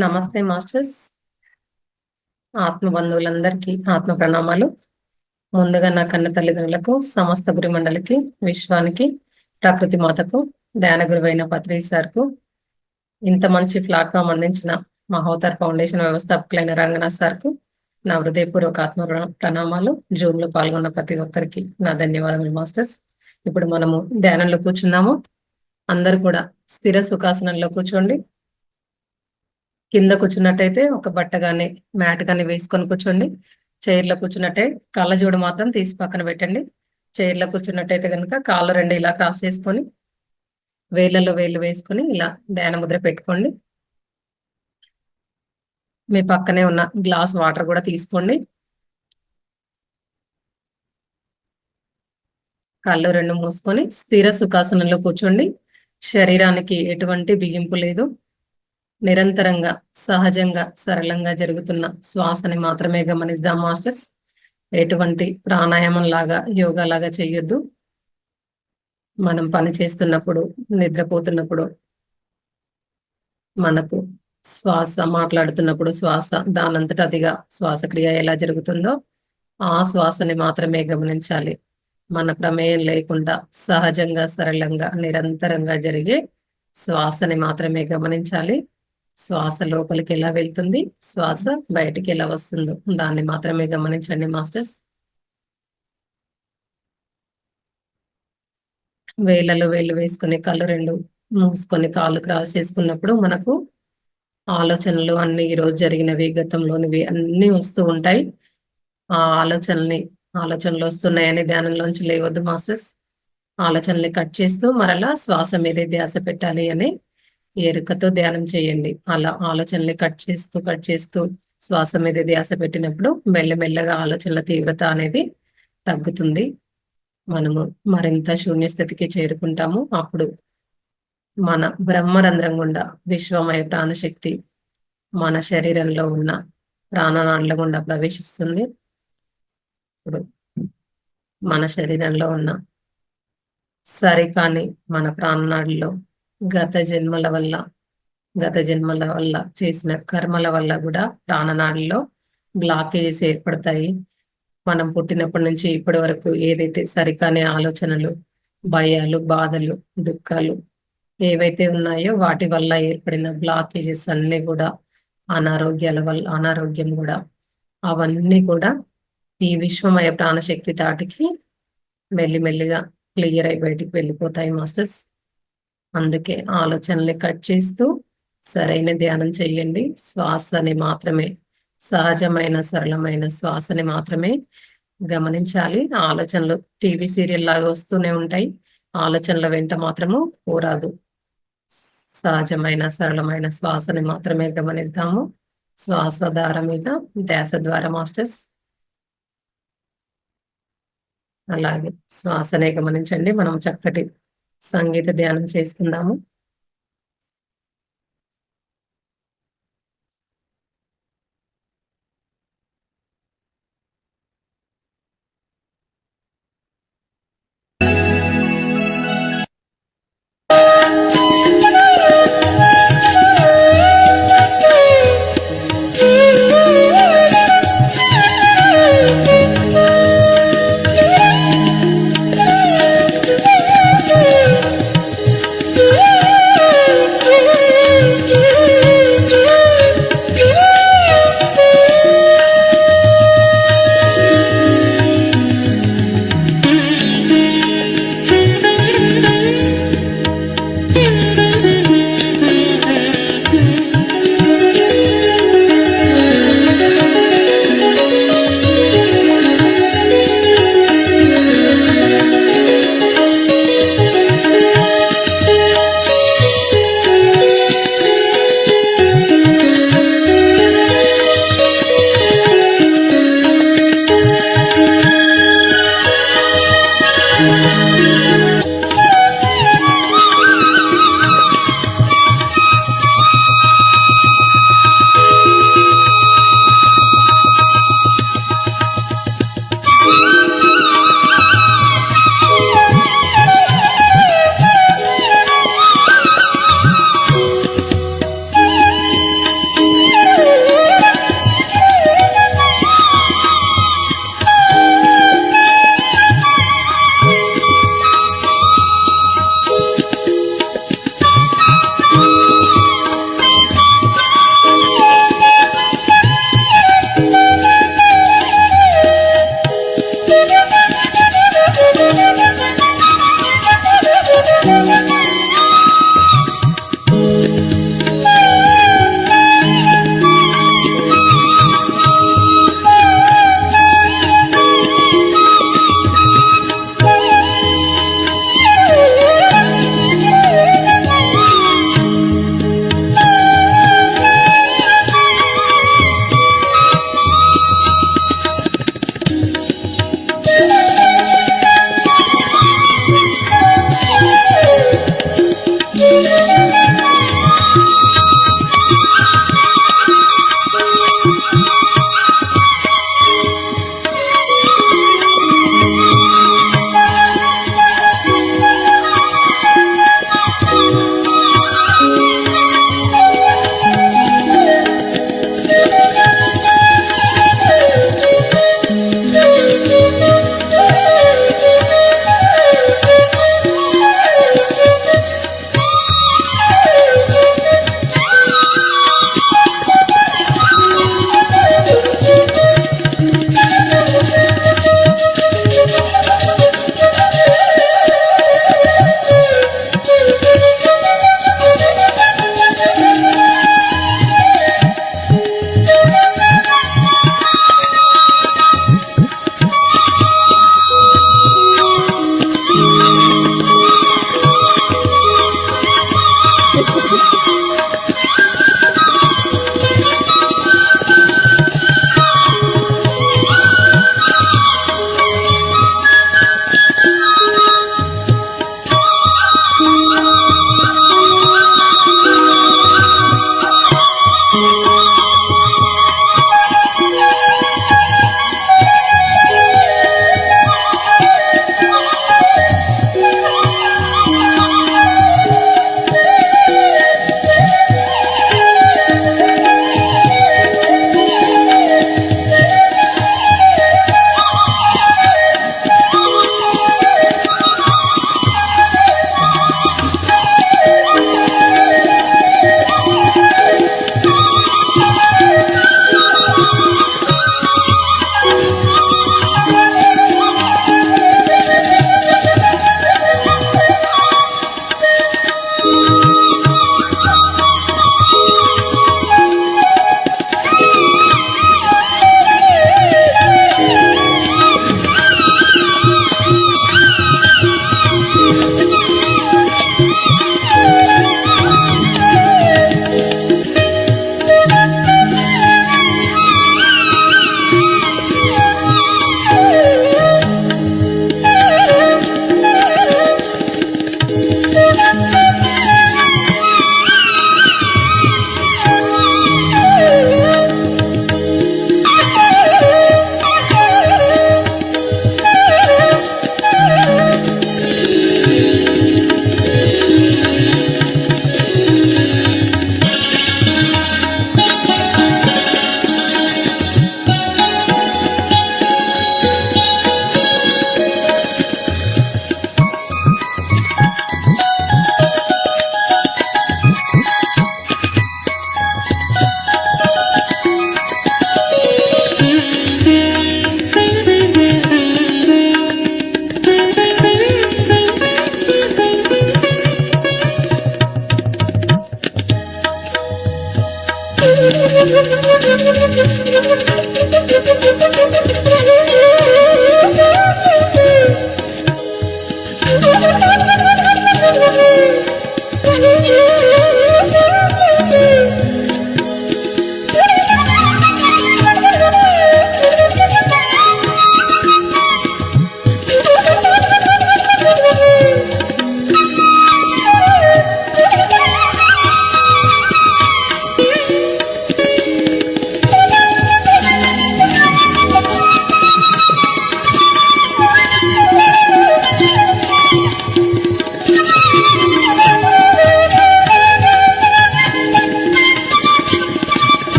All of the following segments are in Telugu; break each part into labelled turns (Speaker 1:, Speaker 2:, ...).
Speaker 1: నమస్తే మాస్టర్స్. ఆత్మ బంధువులందరికీ ఆత్మ ప్రణామాలు. ముందుగా నా కన్న తల్లిదండ్రులకు, సమస్త గురు మండలికి, విశ్వానికి, ప్రకృతి మాతకు, ధ్యాన గురువైన పత్రి సార్కు, ఇంత మంచి ప్లాట్ఫామ్ అందించిన మహోతర్ ఫౌండేషన్ వ్యవస్థాపకులైన రంగనాథ్ సార్కు నా హృదయపూర్వక ఆత్మ ప్రణామాలు. జూమ్ లో పాల్గొన్న ప్రతి ఒక్కరికి నా ధన్యవాదములు మాస్టర్స్. ఇప్పుడు మనము ధ్యానంలో కూర్చున్నాము. అందరూ కూడా స్థిర సుఖాసనంలో కూర్చోండి. కింద కూర్చున్నట్టయితే ఒక బట్ట కానీ మ్యాట్ కానీ వేసుకొని కూర్చోండి. చైర్లో కూర్చున్నట్టే కళ్ళజోడు మాత్రం తీసి పక్కన పెట్టండి. చైర్లో కూర్చున్నట్టయితే కనుక కాళ్ళు రెండు ఇలా క్రాస్ చేసుకొని వేళ్ళలో వేళ్ళు వేసుకొని ఇలా ధ్యాన ముద్ర పెట్టుకోండి. మీ పక్కనే ఉన్న గ్లాస్ వాటర్ కూడా తీసుకోండి. కళ్ళు రెండు మూసుకొని స్థిర సుఖాసనంలో కూర్చోండి. శరీరానికి ఎటువంటి బిగింపు లేదు. నిరంతరంగా సహజంగా సరళంగా జరుగుతున్న శ్వాసని మాత్రమే గమనిద్దాం మాస్టర్స్. ఎటువంటి ప్రాణాయామం లాగా యోగా లాగా చేయొద్దు. మనం పని చేస్తున్నప్పుడు, నిద్రపోతున్నప్పుడు, మనకు శ్వాస మాట్లాడుతున్నప్పుడు శ్వాస దానంతట అదిగా శ్వాసక్రియ ఎలా జరుగుతుందో ఆ శ్వాసని మాత్రమే గమనించాలి. మన ప్రమేయం లేకుండా సహజంగా సరళంగా నిరంతరంగా జరిగే శ్వాసని మాత్రమే గమనించాలి. శ్వాస లోపలికి ఎలా వెళ్తుంది, శ్వాస బయటికి ఎలా వస్తుందో దాన్ని మాత్రమే గమనించండి మాస్టర్స్. వేళ్ళలో వేళ్ళు వేసుకుని కళ్ళు రెండు మూసుకొని కాళ్ళు క్రాస్ చేసుకున్నప్పుడు మనకు ఆలోచనలు అన్ని ఈరోజు జరిగినవి, గతంలోనివి అన్ని వస్తూ ఉంటాయి. ఆ ఆలోచనలు వస్తున్నాయని ధ్యానంలోంచి లేవద్దు మాస్టర్స్. ఆలోచనల్ని కట్ చేస్తూ మరలా శ్వాస మీదే ధ్యాస పెట్టాలి అని ఎరుకతో ధ్యానం చేయండి. అలా ఆలోచనల్ని కట్ చేస్తూ శ్వాస మీద ధ్యాస పెట్టినప్పుడు మెల్లమెల్లగా ఆలోచనల తీవ్రత అనేది తగ్గుతుంది. మనము మరింత శూన్య స్థితికి చేరుకుంటాము. అప్పుడు మన బ్రహ్మరంధ్రం గుండా విశ్వమయ ప్రాణశక్తి మన శరీరంలో ఉన్న ప్రాణనాళాల గుండా ప్రవేశిస్తుంది. ఇప్పుడు మన శరీరంలో ఉన్న సరికాని మన ప్రాణనాడుల్లో గత జన్మల వల్ల చేసిన కర్మల వల్ల కూడా ప్రాణనాడుల్లో బ్లాకేజెస్ ఏర్పడతాయి. మనం పుట్టినప్పటి నుంచి ఇప్పటి వరకు ఏదైతే సరికాని ఆలోచనలు, భయాలు, బాధలు, దుఃఖాలు ఏవైతే ఉన్నాయో వాటి వల్ల ఏర్పడిన బ్లాకేజెస్ అన్ని కూడా అనారోగ్యం కూడా అవన్నీ కూడా ఈ విశ్వమయ ప్రాణశక్తి తాటికి మెల్లిమెల్లిగా క్లియర్ అయి బయటికి వెళ్ళిపోతాయి మాస్టర్స్. అందుకే ఆలోచనల్ని కట్ చేస్తూ సరైన ధ్యానం చేయండి. శ్వాసని మాత్రమే, సహజమైన సరళమైన శ్వాసని మాత్రమే గమనించాలి. ఆలోచనలు టీవీ సీరియల్ లాగా వస్తూనే ఉంటాయి. ఆలోచనల వెంట మాత్రము పోరాదు. సహజమైన సరళమైన శ్వాసని మాత్రమే గమనిస్తాము. శ్వాస దార మీద ధ్యాస ద్వారా మాస్టర్స్. అలాగే శ్వాసనే గమనించండి. మనం చక్కటి సంగీత ధ్యానం చేసుకుందాము.
Speaker 2: Yeah.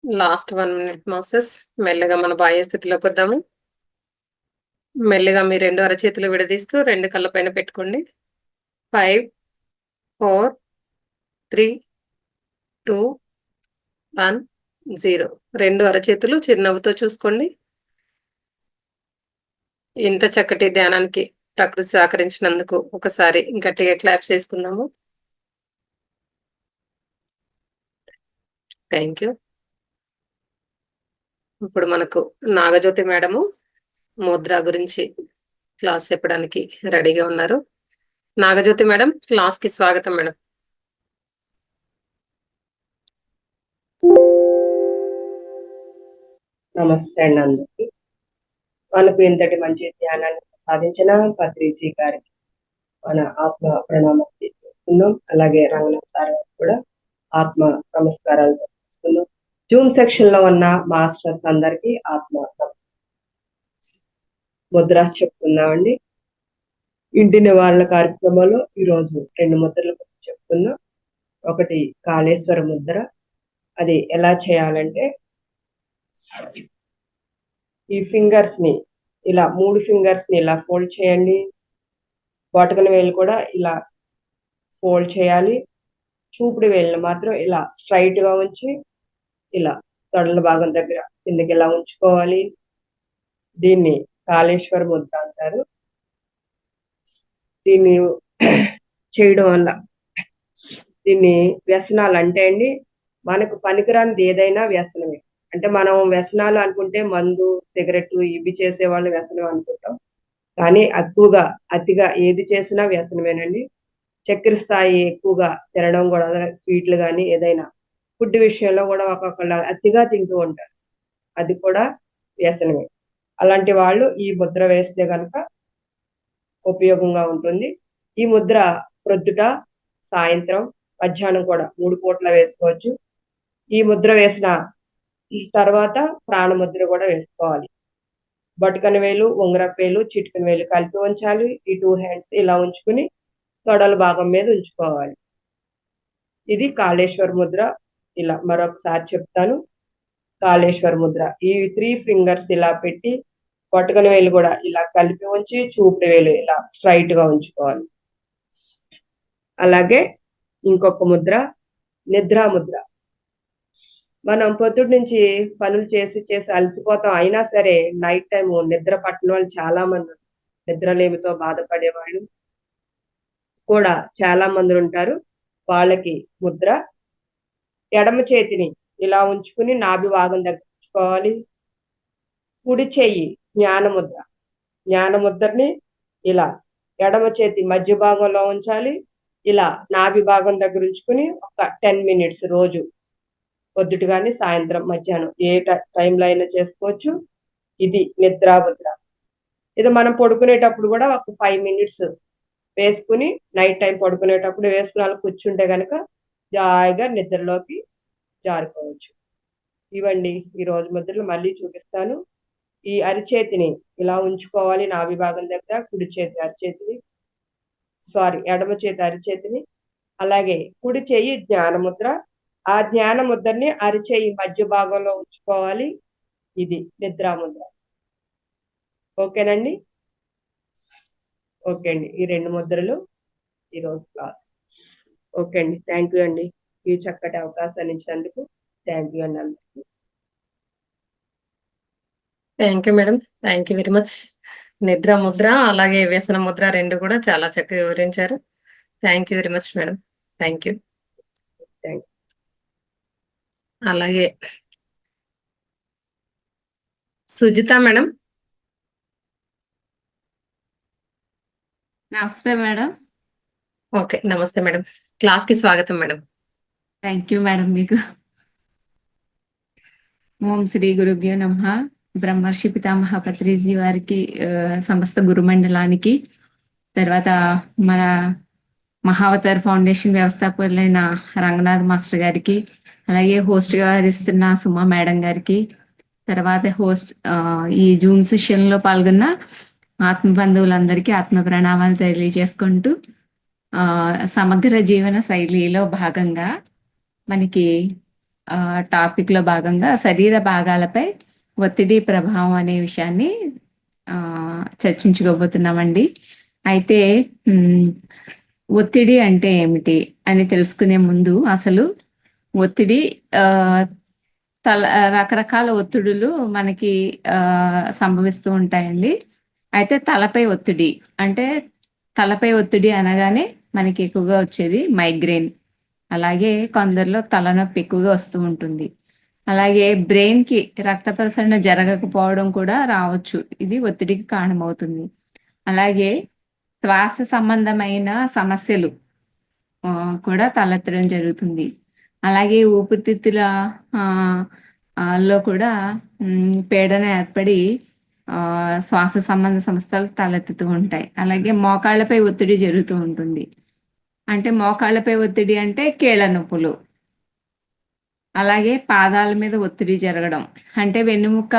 Speaker 1: Last 1 minute masters. మెల్లగా మన బాహ్య స్థితిలోకి వద్దాము. మెల్లిగా మీ 2 అరచేతులు విడదీస్తూ 2 కళ్ళ పైన పెట్టుకోండి. 5, 4, 3, 2, 1, 0. 2 అరచేతులు చిరునవ్వుతో చూసుకోండి. ఇంత చక్కటి ధ్యానానికి ప్రకృతి సహకరించినందుకు ఒకసారి గట్టిగా క్లాప్స్ చేసుకుందాము. Thank you. ఇప్పుడు మనకు నాగజ్యోతి మేడము ముద్ర గురించి క్లాస్ చెప్పడానికి రెడీగా ఉన్నారు. నాగజ్యోతి మేడం, క్లాస్ కి స్వాగతం మేడం.
Speaker 2: నమస్తే అండి అందరికి. మనకు ఇంతటి మంచి ధ్యానాన్ని సాధించిన పత్రిసి గారికి మన ఆత్మ ప్రణామం చేసుకుందాం. అలాగే రంగనాథ్ సార్ కూడా ఆత్మ నమస్కారాలు చేసుకుందాం. జూమ్ సెక్షన్ లో ఉన్న మాస్టర్స్ అందరికి ఆత్మ ముద్ర చెప్పుకుందామండి. ఇంటి నివారణ కార్యక్రమంలో ఈరోజు 2 ముద్రల గురించి చెప్పుకుందాం. ఒకటి కాళేశ్వర ముద్ర. అది ఎలా చేయాలంటే ఈ ఫింగర్స్ ని ఇలా 3 ఫింగర్స్ ని ఇలా ఫోల్డ్ చేయండి. బొటకన వేలు కూడా ఇలా ఫోల్డ్ చేయాలి. చూపుడు వేలుని మాత్రం ఇలా స్ట్రైట్ గా ఉంచి ఇలా తొడల భాగం దగ్గర కిందకి ఇలా ఉంచుకోవాలి. దీన్ని కాళేశ్వర ముద్ర అంటారు. దీన్ని చేయడం వల్ల దీన్ని వ్యసనాలు అంటే అండి, మనకు పనికిరానిది ఏదైనా వ్యసనమే. అంటే మనం వ్యసనాలు అనుకుంటే మందు, సిగరెట్ ఇవి చేసే వాళ్ళు వ్యసనం అనుకుంటాం. కానీ అతిగా ఏది చేసినా వ్యసనమేనండి. చక్కెర స్థాయి ఎక్కువగా తినడం కూడా, స్వీట్లు కానీ ఏదైనా ఫుడ్ విషయంలో కూడా ఒక్కొక్కళ్ళు అతిగా తింటూ ఉంటారు. అది కూడా వ్యసనమే. అలాంటి వాళ్ళు ఈ ముద్ర వేస్తే కనుక ఉపయోగంగా ఉంటుంది. ఈ ముద్ర ప్రొద్దుట, సాయంత్రం, మధ్యాహ్నం కూడా 3 పూట్ల వేసుకోవచ్చు. ఈ ముద్ర వేసిన తర్వాత ప్రాణముద్ర కూడా వేసుకోవాలి. బొటకన వేలు, ఉంగరపు వేలు, చిటికెన వేలు కలిపి ఉంచాలి. ఈ 2 హ్యాండ్స్ ఇలా ఉంచుకుని తొడల భాగం మీద ఉంచుకోవాలి. ఇది కాళేశ్వర ముద్ర. ఇలా మరొకసారి చెప్తాను. కాళేశ్వర ముద్ర. ఈ 3 ఫింగర్స్ ఇలా పెట్టి బొటకన వేలు కూడా ఇలా కలిపి ఉంచి చూపుడు వేలు ఇలా స్ట్రైట్ గా ఉంచుకోవాలి. అలాగే ఇంకొక ముద్ర నిద్రా ముద్ర. మనం పొద్దుటి నుంచి పనులు చేసి అలసిపోతాం. అయినా సరే నైట్ టైం నిద్ర పట్టని వాళ్ళు చాలా మంది, నిద్రలేమితో బాధపడే వాళ్ళు కూడా చాలా మంది ఉంటారు. వాళ్ళకి ముద్ర. ఎడమ చేతిని ఇలా ఉంచుకుని నాభి భాగం దగ్గర ఉంచుకోవాలి. కుడి చెయ్యి జ్ఞానముద్ర. జ్ఞానముద్రని ఇలా ఎడమ చేతి మధ్య భాగంలో ఉంచాలి. ఇలా నాభి భాగం దగ్గర ఉంచుకుని ఒక 10 మినిట్స్ రోజు పొద్దుటి కానీ సాయంత్రం, మధ్యాహ్నం ఏ టైంలో అయినా చేసుకోవచ్చు. ఇది నిద్రా ముద్ర. ఇది మనం పడుకునేటప్పుడు కూడా ఒక 5 మినిట్స్ వేసుకుని నైట్ టైం పడుకునేటప్పుడు వేసుకుని కూర్చుంటే కనుక జాయిగా నిద్రలోకి జారుకోవచ్చు. ఇవండి ఈ రోజు ముద్రలు. మళ్ళీ చూపిస్తాను. ఈ అరిచేతిని ఇలా ఉంచుకోవాలి నాభి భాగం దగ్గర. కుడి చేతి అరిచేతిని, ఎడమ చేతి అరిచేతిని, అలాగే కుడి చెయ్యి జ్ఞానముద్ర. ఆ జ్ఞాన ముద్రని అరిచేయి మధ్య భాగంలో ఉంచుకోవాలి. ఇది నిద్రా ముద్ర. ఓకేనండి? ఓకే అండి. ఈ 2 ముద్రలు ఈరోజు క్లాస్. ఓకే అండి. థ్యాంక్ యూ అండి. ఈ చక్కటి అవకాశాన్ని ఇచ్చినందుకు థ్యాంక్ యూ అండి అందరికీ.
Speaker 1: Thank you madam. Thank you very much. నిద్ర ముద్ర అలాగే వ్యసన ముద్ర 2 కూడా చాలా చక్కగా వివరించారు. Thank you very much madam. Thank you. అలాగే సుజిత మేడం.
Speaker 3: నమస్తే మేడం.
Speaker 1: ఓకే, నమస్తే మేడం. క్లాస్ కి స్వాగతం మేడం.
Speaker 3: Thank you madam. మీకు ఓం శ్రీ గురుభ్యో నమః. బ్రహ్మర్షి పితామహ పత్రిజీ వారికి, సమస్త గురుమండలానికి, తర్వాత మన మహావతార్ ఫౌండేషన్ వ్యవస్థాపకులైన రంగనాథ్ మాస్టర్ గారికి, అలాగే హోస్ట్ గా వ్యవహరిస్తున్న సుమా మేడం గారికి, తర్వాత ఈ జూమ్ సెషన్ లో పాల్గొన్న ఆత్మ బంధువులందరికీ ఆత్మ ప్రణామాలు తెలియజేసుకుంటూ, సమగ్ర జీవన శైలిలో భాగంగా మనకి టాపిక్ లో భాగంగా శరీర భాగాలపై ఒత్తిడి ప్రభావం అనే విషయాన్ని ఆ, చర్చించుకోబోతున్నామండి. అయితే ఉమ్, ఒత్తిడి అంటే ఏమిటి అని తెలుసుకునే ముందు అసలు ఒత్తిడి ఆ, రకరకాల ఒత్తిడులు మనకి సంభవిస్తూ ఉంటాయండి. అయితే తలపై ఒత్తిడి అంటే తలపై ఒత్తిడి అనగానే మనకి ఎక్కువగా వచ్చేది మైగ్రేన్. అలాగే కొందరిలో తలనొప్పి ఎక్కువగా వస్తూ ఉంటుంది. అలాగే బ్రెయిన్ కి రక్త ప్రసరణ జరగకపోవడం కూడా రావచ్చు. ఇది ఒత్తిడికి కారణమవుతుంది. అలాగే శ్వాస సంబంధమైన సమస్యలు ఆ, కూడా తలెత్తడం జరుగుతుంది. అలాగే ఊపిరితిత్తుల ఆ, లో కూడా పీడన ఏర్పడి ఆ, శ్వాస సంబంధ సమస్యలు తలెత్తుతూ ఉంటాయి. అలాగే మోకాళ్ళపై ఒత్తిడి జరుగుతూ ఉంటుంది. అంటే మోకాళ్ళపై ఒత్తిడి అంటే కీళ్ళ నొప్పులు. అలాగే పాదాల మీద ఒత్తిడి జరగడం అంటే వెన్నుముక్క,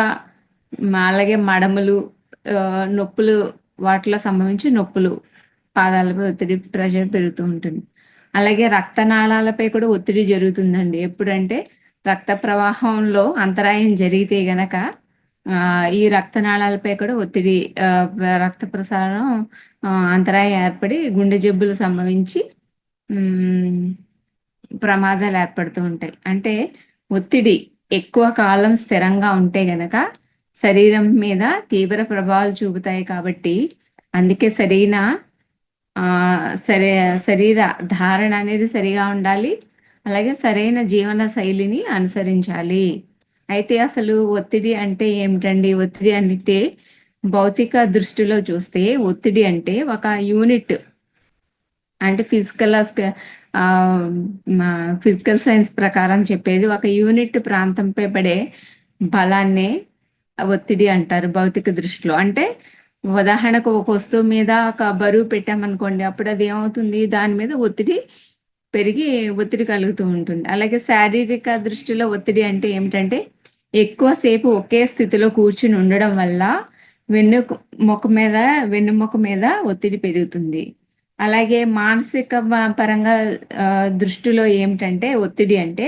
Speaker 3: అలాగే మడమలు నొప్పులు, వాటిలో సంబంధించి నొప్పులు, పాదాలపై ఒత్తిడి ప్రెషర్ పెరుగుతూ ఉంటుంది. అలాగే రక్తనాళాలపై కూడా ఒత్తిడి జరుగుతుందండి. ఎప్పుడంటే రక్త ప్రవాహంలో అంతరాయం జరిగితే గనక ఈ రక్తనాళాలపై కూడా ఒత్తిడి, రక్త ప్రసారం అంతరాయం ఏర్పడి గుండె జబ్బులు సంభవించి ప్రమాదాలు ఏర్పడుతూ ఉంటాయి. అంటే ఒత్తిడి ఎక్కువ కాలం స్థిరంగా ఉంటే గనక శరీరం మీద తీవ్ర ప్రభావాలు చూపుతాయి. కాబట్టి అందుకే శరీర ధారణ అనేది సరిగా ఉండాలి. అలాగే సరైన జీవన శైలిని అనుసరించాలి. అయితే అసలు ఒత్తిడి అంటే ఏమిటండి? ఒత్తిడి అంటే భౌతిక దృష్టిలో చూస్తే ఒత్తిడి అంటే ఒక యూనిట్, అంటే ఫిజికల్ సైన్స్ ప్రకారం చెప్పేది ఒక యూనిట్ ప్రాంతంపై పడే బలాన్నే ఒత్తిడి అంటారు భౌతిక దృష్టిలో. అంటే ఉదాహరణకు ఒక వస్తువు మీద ఒక బరువు పెట్టామనుకోండి, అప్పుడు అది ఏమవుతుంది, దాని మీద ఒత్తిడి పెరిగి ఒత్తిడి కలుగుతూ ఉంటుంది. అలాగే శారీరక దృష్టిలో ఒత్తిడి అంటే ఏమిటంటే ఎక్కువసేపు ఒకే స్థితిలో కూర్చుని ఉండడం వల్ల వెన్నుముక మీద ఒత్తిడి పెరుగుతుంది. అలాగే మానసిక పరంగా దృష్టిలో ఏమిటంటే ఒత్తిడి అంటే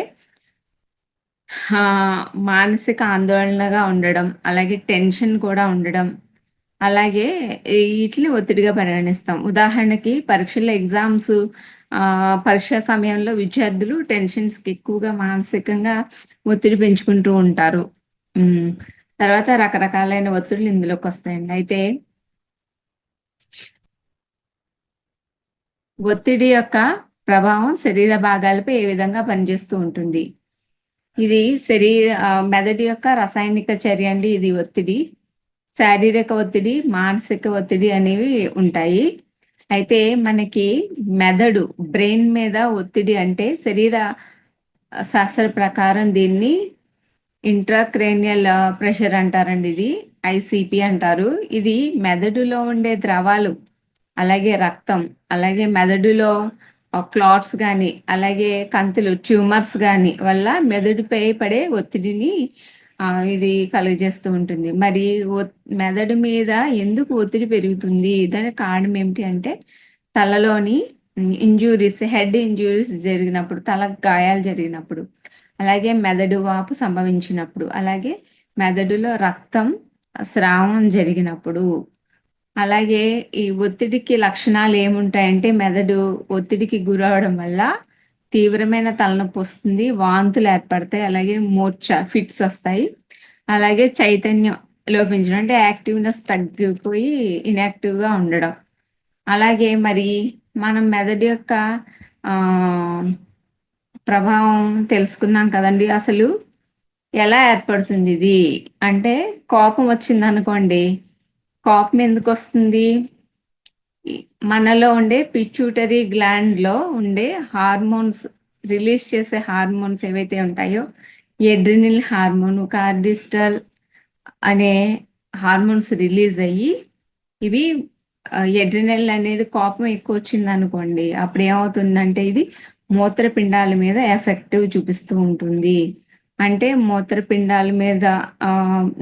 Speaker 3: మానసిక ఆందోళనగా ఉండడం, అలాగే టెన్షన్ కూడా ఉండడం, అలాగే వీటిని ఒత్తిడిగా పరిగణిస్తాం. ఉదాహరణకి పరీక్షల పరీక్ష సమయంలో విద్యార్థులు టెన్షన్స్కి ఎక్కువగా మానసికంగా ఒత్తిడి పెంచుకుంటూ ఉంటారు. తర్వాత రకరకాలైన ఒత్తిడులు ఇందులోకి వస్తాయండి. అయితే ఒత్తిడి యొక్క ప్రభావం శరీర భాగాలపై ఏ విధంగా పనిచేస్తూ ఉంటుంది? ఇది మెదడు యొక్క రసాయనిక చర్య అండి. ఇది ఒత్తిడి, శారీరక ఒత్తిడి, మానసిక ఒత్తిడి అనేవి ఉంటాయి. అయితే మనకి మెదడు, బ్రెయిన్ మీద ఒత్తిడి అంటే శరీర శాస్త్ర ప్రకారం దీన్ని ఇంట్రాక్రేనియల్ ప్రెషర్ అంటారండి. ఇది ICP అంటారు. ఇది మెదడులో ఉండే ద్రవాలు, అలాగే రక్తం, అలాగే మెదడులో క్లాట్స్ కానీ, అలాగే కంతులు, ట్యూమర్స్ కానీ వల్ల మెదడుపై పడే ఒత్తిడిని ఇది కలుగజేస్తూ ఉంటుంది. మరి మెదడు మీద ఎందుకు ఒత్తిడి పెరుగుతుంది? దానికి కారణం ఏమిటి అంటే తలలోని హెడ్ ఇంజురీస్ జరిగినప్పుడు, తల గాయాలు జరిగినప్పుడు, అలాగే మెదడు వాపు సంభవించినప్పుడు, అలాగే మెదడులో రక్తం స్రావం జరిగినప్పుడు. అలాగే ఈ ఒత్తిడికి లక్షణాలు ఏముంటాయంటే మెదడు ఒత్తిడికి గురవడం వల్ల తీవ్రమైన తలనొప్పి వస్తుంది, వాంతులు ఏర్పడతాయి, అలాగే ఫిట్స్ వస్తాయి, అలాగే చైతన్యం లోపించడం అంటే యాక్టివ్నెస్ తగ్గిపోయి ఇన్యాక్టివ్గా ఉండడం. అలాగే మరి మనం మెదడు యొక్క ప్రభావం తెలుసుకున్నాం కదండి. అసలు ఎలా ఏర్పడుతుంది ఇది అంటే కోపం వచ్చింది అనుకోండి, కోపం ఎందుకు వస్తుంది? మనలో ఉండే పిట్యూటరీ గ్లాండ్ లో ఉండే హార్మోన్స్, రిలీజ్ చేసే హార్మోన్స్ ఏవైతే ఉంటాయో ఎడ్రినల్ హార్మోన్, కార్టిసాల్ అనే హార్మోన్స్ రిలీజ్ అయ్యి, ఇవి ఎడ్రినల్ అనేది కోపం ఎక్కువ వచ్చింది అనుకోండి, అప్పుడు ఏమవుతుందంటే ఇది మూత్రపిండాల మీద ఎఫెక్టివ్ చూపిస్తూ ఉంటుంది. అంటే మూత్రపిండాల మీద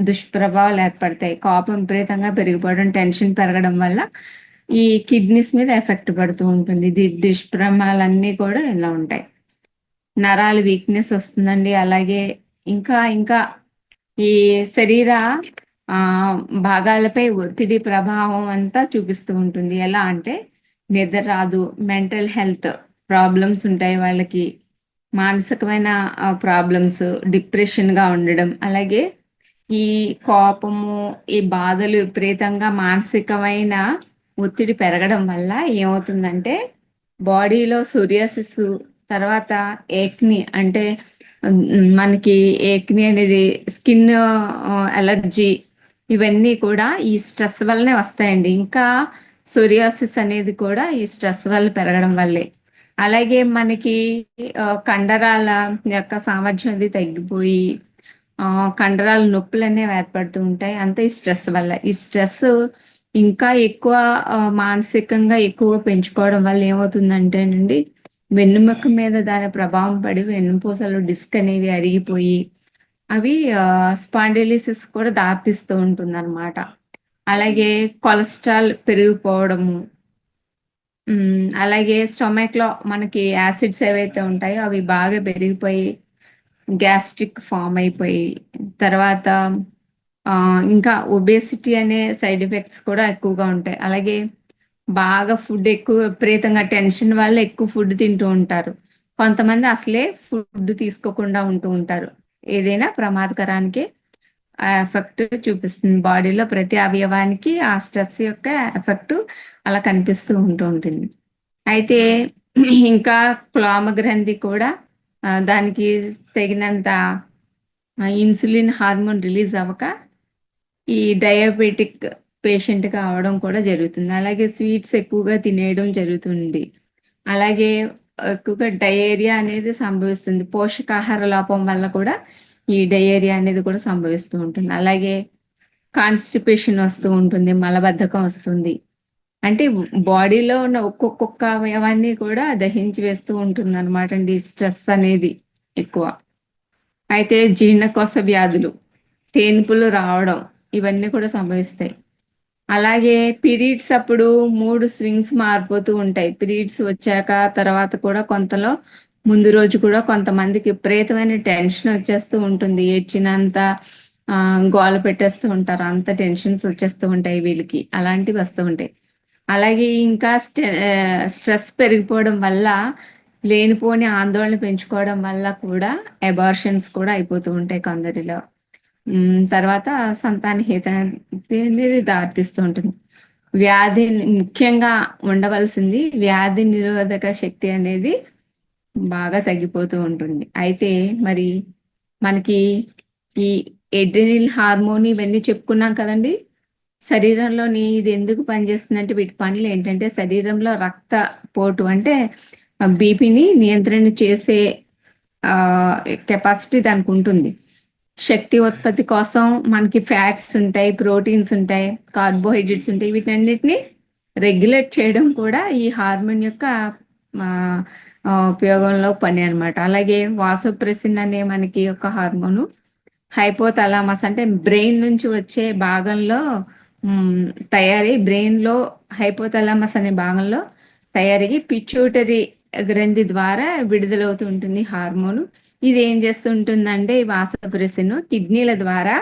Speaker 3: దుష్ప్రభావాలు ఏర్పడతాయి. కోపం విపరీతంగా పెరిగిపోవడం, టెన్షన్ పెరగడం వల్ల ఈ కిడ్నీస్ మీద ఎఫెక్ట్ పడుతూ ఉంటుంది. దుష్ప్రభావాలన్నీ కూడా ఇలా ఉంటాయి. నరాల వీక్నెస్ వస్తుందండి. అలాగే ఇంకా ఇంకా ఈ శరీర ఆ భాగాలపై ఒత్తిడి ప్రభావం అంతా చూపిస్తూ ఉంటుంది. ఎలా అంటే నిద్ర రాదు, మెంటల్ హెల్త్ ప్రాబ్లమ్స్ ఉంటాయి వాళ్ళకి, మానసికమైన ప్రాబ్లమ్స్, డిప్రెషన్గా ఉండడం, అలాగే ఈ కోపము, ఈ బాధలు విపరీతంగా మానసికమైన ఒత్తిడి పెరగడం వల్ల ఏమవుతుందంటే బాడీలో సోరియాసిస్, తర్వాత ఏక్ని అంటే మనకి ఏక్ని అనేది స్కిన్ అలర్జీ, ఇవన్నీ కూడా ఈ స్ట్రెస్ వల్లనే వస్తాయండి. ఇంకా సోరియాసిస్ అనేది కూడా ఈ స్ట్రెస్ వల్ల పెరగడం వల్లే. అలాగే మనకి కండరాల యొక్క సామర్థ్యం అది తగ్గిపోయి కండరాల నొప్పులు అనేవి ఏర్పడుతూ ఉంటాయి. అంతే ఈ స్ట్రెస్ వల్ల. ఈ స్ట్రెస్ ఇంకా ఎక్కువ మానసికంగా ఎక్కువ పెంచుకోవడం వల్ల ఏమవుతుందంటేనండి వెన్నుముక్క మీద దాని ప్రభావం పడి వెన్నుపూసలు డిస్క్ అనేవి అరిగిపోయి అవి స్పాండిలిసిస్ కూడా దారితీస్తూ ఉంటుంది అనమాట. అలాగే కొలెస్ట్రాల్ పెరిగిపోవడము, అలాగే స్టొమక్ లో మనకి యాసిడ్స్ ఏవైతే ఉంటాయో అవి బాగా పెరిగిపోయి గ్యాస్ట్రిక్ ఫామ్ అయిపోయి తర్వాత ఇంకా ఒబేసిటీ అనే సైడ్ ఎఫెక్ట్స్ కూడా ఎక్కువగా ఉంటాయి. అలాగే బాగా ఫుడ్ ఎక్కువ విపరీతంగా టెన్షన్ వల్ల ఎక్కువ ఫుడ్ తింటూ ఉంటారు. కొంతమంది అసలే ఫుడ్ తీసుకోకుండా ఉంటూ ఉంటారు. ఏదైనా ప్రమాదకరానికి ఆ ఎఫెక్ట్ చూపిస్తుంది. బాడీలో ప్రతి అవయవానికి ఆ స్ట్రెస్ యొక్క ఎఫెక్ట్ అలా కనిపిస్తూ ఉంటుంది. అయితే ఇంకా క్లోమ గ్రంథి కూడా దానికి తగినంత ఇన్సులిన్ హార్మోన్ రిలీజ్ అవ్వక ఈ డయాబెటిక్ పేషెంట్ కావడం కూడా జరుగుతుంది. అలాగే స్వీట్స్ ఎక్కువగా తినేయడం జరుగుతుంది. అలాగే ఎక్కువగా డయేరియా అనేది సంభవిస్తుంది. పోషకాహార లోపం వల్ల కూడా ఈ డయేరియా అనేది కూడా సంభవిస్తూ ఉంటుంది. అలాగే కాన్స్టిపేషన్ వస్తూ ఉంటుంది, మలబద్ధకం వస్తుంది. అంటే బాడీలో ఉన్న ఒక్కొక్క అవయవాన్ని కూడా దహించి వేస్తూ ఉంటుంది అనమాట అండి స్ట్రెస్ అనేది ఎక్కువ. అయితే జీర్ణకోశ వ్యాధులు, తేన్పులు రావడం, ఇవన్నీ కూడా సంభవిస్తాయి. అలాగే పీరియడ్స్ అప్పుడు 3 స్వింగ్స్ మారిపోతూ ఉంటాయి. పీరియడ్స్ వచ్చాక తర్వాత కూడా కొంతలో ముందు రోజు కూడా కొంతమందికి విపరీతమైన టెన్షన్ వచ్చేస్తూ ఉంటుంది. ఏడ్చినంత గోల పెట్టేస్తూ ఉంటారు. అంత టెన్షన్స్ వచ్చేస్తూ ఉంటాయి వీళ్ళకి. అలాంటివి వస్తూ ఉంటాయి. అలాగే ఇంకా స్ట్రెస్ పెరిగిపోవడం వల్ల లేనిపోని ఆందోళన పెంచుకోవడం వల్ల కూడా అబార్షన్స్ కూడా అయిపోతూ ఉంటాయి కొందరిలో. తర్వాత సంతానహీనత అనేది దారితీస్తూ ఉంటుంది. వ్యాధి ముఖ్యంగా ఉండవలసింది వ్యాధి నిరోధక శక్తి అనేది బాగా తగ్గిపోతూ ఉంటుంది. అయితే మరి మనకి ఈ ఎడ్రినల్ హార్మోన్ ఇవన్నీ చెప్పుకున్నాం కదండి. శరీరంలోని ఇది ఎందుకు పనిచేస్తుందంటే వీటి పనులు ఏంటంటే శరీరంలో రక్తపోటు అంటే బీపీని నియంత్రణ చేసే కెపాసిటీ దానికి ఉంటుంది. శక్తి ఉత్పత్తి కోసం మనకి ఫ్యాట్స్ ఉంటాయి, ప్రోటీన్స్ ఉంటాయి, కార్బోహైడ్రేట్స్ ఉంటాయి. వీటన్నిటిని రెగ్యులేట్ చేయడం కూడా ఈ హార్మోన్ యొక్క ఉపయోగంలో పని అనమాట. అలాగే వాసోప్రెసిన్ అనే మనకి ఒక హార్మోను హైపోథాలమస్ అంటే బ్రెయిన్ నుంచి వచ్చే భాగంలో తయారీ, బ్రెయిన్లో హైపోథాలమస్ అనే భాగంలో తయారీ పిట్యూటరీ గ్రంథి ద్వారా విడుదలవుతూ ఉంటుంది హార్మోను. ఇది ఏం చేస్తుంటుందంటే ఈ వాసోప్రెసిన్ కిడ్నీల ద్వారా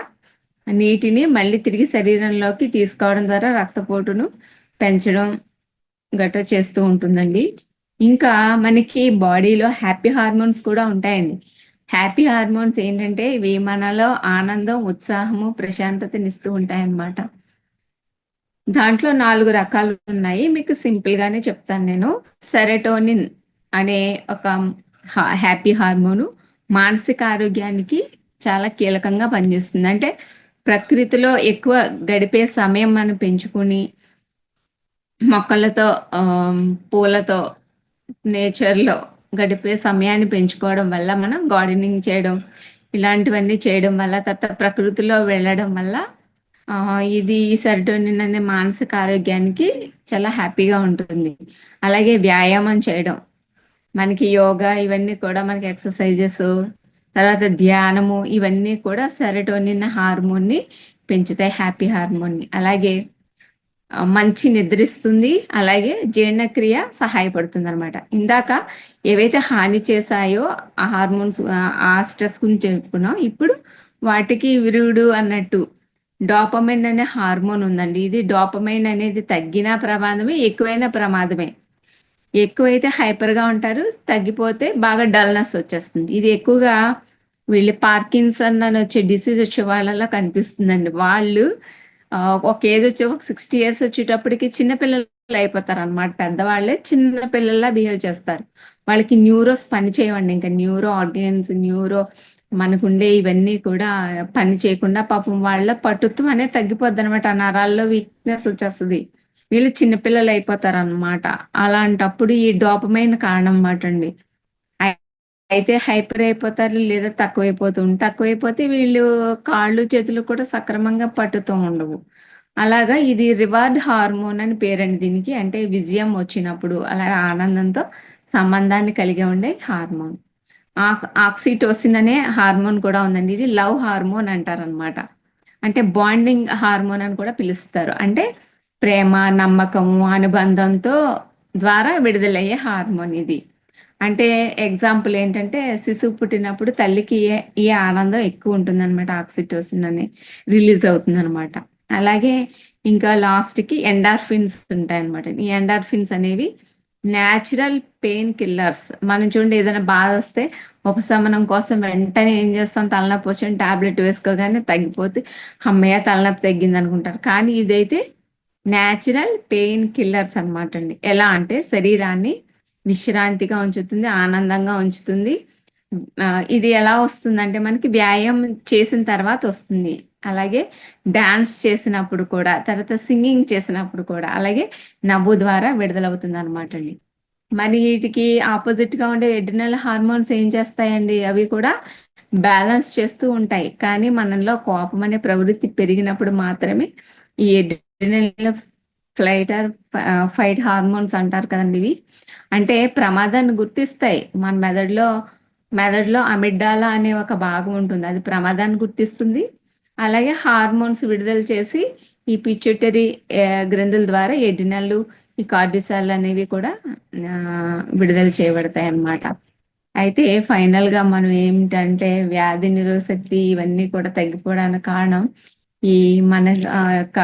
Speaker 3: నీటిని మళ్ళీ తిరిగి శరీరంలోకి తీసుకోవడం ద్వారా రక్తపోటును పెంచడం గట్రా చేస్తూ ఉంటుందండి. ఇంకా మనకి బాడీలో హ్యాపీ హార్మోన్స్ కూడా ఉంటాయండి. హ్యాపీ హార్మోన్స్ ఏంటంటే ఇవి మనలో ఆనందం, ఉత్సాహము, ప్రశాంతతనిస్తూ ఉంటాయన్నమాట. దాంట్లో 4 రకాలు ఉన్నాయి. మీకు సింపుల్ గానే చెప్తాను నేను. సెరటోనిన్ అనే ఒక హ్యాపీ హార్మోను మానసిక ఆరోగ్యానికి చాలా కీలకంగా పనిచేస్తుంది. అంటే ప్రకృతిలో ఎక్కువ గడిపే సమయం మనం పెంచుకుని మొక్కలతో, పూలతో, నేచర్లో గడిపే సమయాన్ని పెంచుకోవడం వల్ల మనం గార్డెనింగ్ చేయడం ఇలాంటివన్నీ చేయడం వల్ల తర్వాత ప్రకృతిలో వెళ్ళడం వల్ల ఇది సెరటోనిన్ అనే మానసిక ఆరోగ్యానికి చాలా హ్యాపీగా ఉంటుంది. అలాగే వ్యాయామం చేయడం, మనకి యోగా ఇవన్నీ కూడా మనకి ఎక్సర్సైజెస్, తర్వాత ధ్యానము ఇవన్నీ కూడా సెరటోనిన్ హార్మోన్ని పెంచుతాయి, హ్యాపీ హార్మోన్ని. అలాగే మంచి నిద్రిస్తుంది, అలాగే జీర్ణక్రియ సహాయపడుతుంది అనమాట. ఇందాక ఏవైతే హాని చేశాయో ఆ హార్మోన్స్, ఆ స్ట్రెస్ గురించి చెప్పుకున్నాం. ఇప్పుడు వాటికి విరుగుడు అన్నట్టు డోపమైన్ అనే హార్మోన్ ఉందండి. ఇది డోపమైన్ అనేది తగ్గిన ప్రమాదమే, ఎక్కువైన ప్రమాదమే. ఎక్కువైతే హైపర్గా ఉంటారు, తగ్గిపోతే బాగా డల్నెస్ వచ్చేస్తుంది. ఇది ఎక్కువగా వీళ్ళు పార్కిన్సన్ అని వచ్చే డిసీజ్ వచ్చే వాళ్ళలా కనిపిస్తుందండి. వాళ్ళు ఒక ఏజ్ వచ్చే ఒక 60 years వచ్చేటప్పటికి చిన్నపిల్లలు అయిపోతారు అనమాట. పెద్దవాళ్ళే చిన్న పిల్లల్లా బిహేవ్ చేస్తారు. వాళ్ళకి న్యూరోస్ పని చేయవండి. ఇంకా న్యూరో ఆర్గన్స్, మనకుండే ఇవన్నీ కూడా పని చేయకుండా పాపం వాళ్ళ పటుత్వం అనేది తగ్గిపోద్ది అనమాట. ఆ నరాల్లో వీక్నెస్ వచ్చేస్తుంది. వీళ్ళు చిన్నపిల్లలు అయిపోతారు అనమాట. అలాంటప్పుడు ఈ డోపమైన్ కారణం అన్నమాట అండి. అయితే హైపర్ అయిపోతారు, లేదా తక్కువైపోతే వీళ్ళు కాళ్ళు చేతులు కూడా సక్రమంగా పట్టుతూ ఉండవు. అలాగా ఇది రివార్డ్ హార్మోన్ అని పేరండి దీనికి. అంటే విజయం వచ్చినప్పుడు అలాగే ఆనందంతో సంబంధాన్ని కలిగి ఉండే హార్మోన్. ఆక్సిటోసిన్ అనే హార్మోన్ కూడా ఉందండి. ఇది లవ్ హార్మోన్ అంటారనమాట. అంటే బాండింగ్ హార్మోన్ అని కూడా పిలుస్తారు. అంటే ప్రేమ, నమ్మకము, అనుబంధంతో ద్వారా విడుదలయ్యే హార్మోన్ ఇది. అంటే ఎగ్జాంపుల్ ఏంటంటే శిశువు పుట్టినప్పుడు తల్లికి ఈ ఆనందం ఎక్కువ ఉంటుంది అనమాట. ఆక్సిటోసిన్ అని రిలీజ్ అవుతుంది అనమాట. అలాగే ఇంకా లాస్ట్కి ఎండార్ఫిన్స్ ఉంటాయి అనమాట. ఈ ఎండార్ఫిన్స్ అనేవి న్యాచురల్ పెయిన్ కిల్లర్స్. మనం చూడండి, ఏదైనా బాధ వస్తే ఉపశమనం కోసం వెంటనే ఏం చేస్తాం, తలనొప్పి వచ్చిన టాబ్లెట్ వేసుకోగానే తగ్గిపోతే అమ్మయ్య తలనొప్పి తగ్గింది అనుకుంటారు. కానీ ఇదైతే న్యాచురల్ పెయిన్ కిల్లర్స్ అనమాట అండి. ఎలా అంటే శరీరాన్ని విశ్రాంతిగా ఉంచుతుంది, ఆనందంగా ఉంచుతుంది. ఇది ఎలా వస్తుందంటే మనకి వ్యాయామం చేసిన తర్వాత వస్తుంది. అలాగే డాన్స్ చేసినప్పుడు కూడా, తర్వాత సింగింగ్ చేసినప్పుడు కూడా, అలాగే నవ్వు ద్వారా విడుదలవుతుంది అనమాట అండి. మరి వీటికి ఆపోజిట్ గా ఉండే ఎడ్రినల్ హార్మోన్స్ ఏం చేస్తాయండి? అవి కూడా బ్యాలెన్స్ చేస్తూ ఉంటాయి. కానీ మనలో కోపం అనే ప్రవృత్తి పెరిగినప్పుడు మాత్రమే ఈ ఎడ్రినల్ ఫైట్ హార్మోన్స్ అంటారు కదండి, ఇవి అంటే ప్రమాదాన్ని గుర్తిస్తాయి. మన మెదడులో అమిగ్డాలా అనే ఒక భాగం ఉంటుంది, అది ప్రమాదాన్ని గుర్తిస్తుంది. అలాగే హార్మోన్స్ విడుదల చేసి ఈ పిచ్యూటరీ గ్రంథుల ద్వారా ఎడ్రినల్, ఈ కార్టిసాల్ అనేవి కూడా విడుదల చేయబడతాయి అన్నమాట. అయితే ఫైనల్ గా మనం ఏమిటంటే వ్యాధి నిరోధక శక్తి ఇవన్నీ కూడా తగ్గిపోవడానికి కారణం ఈ మన యొక్క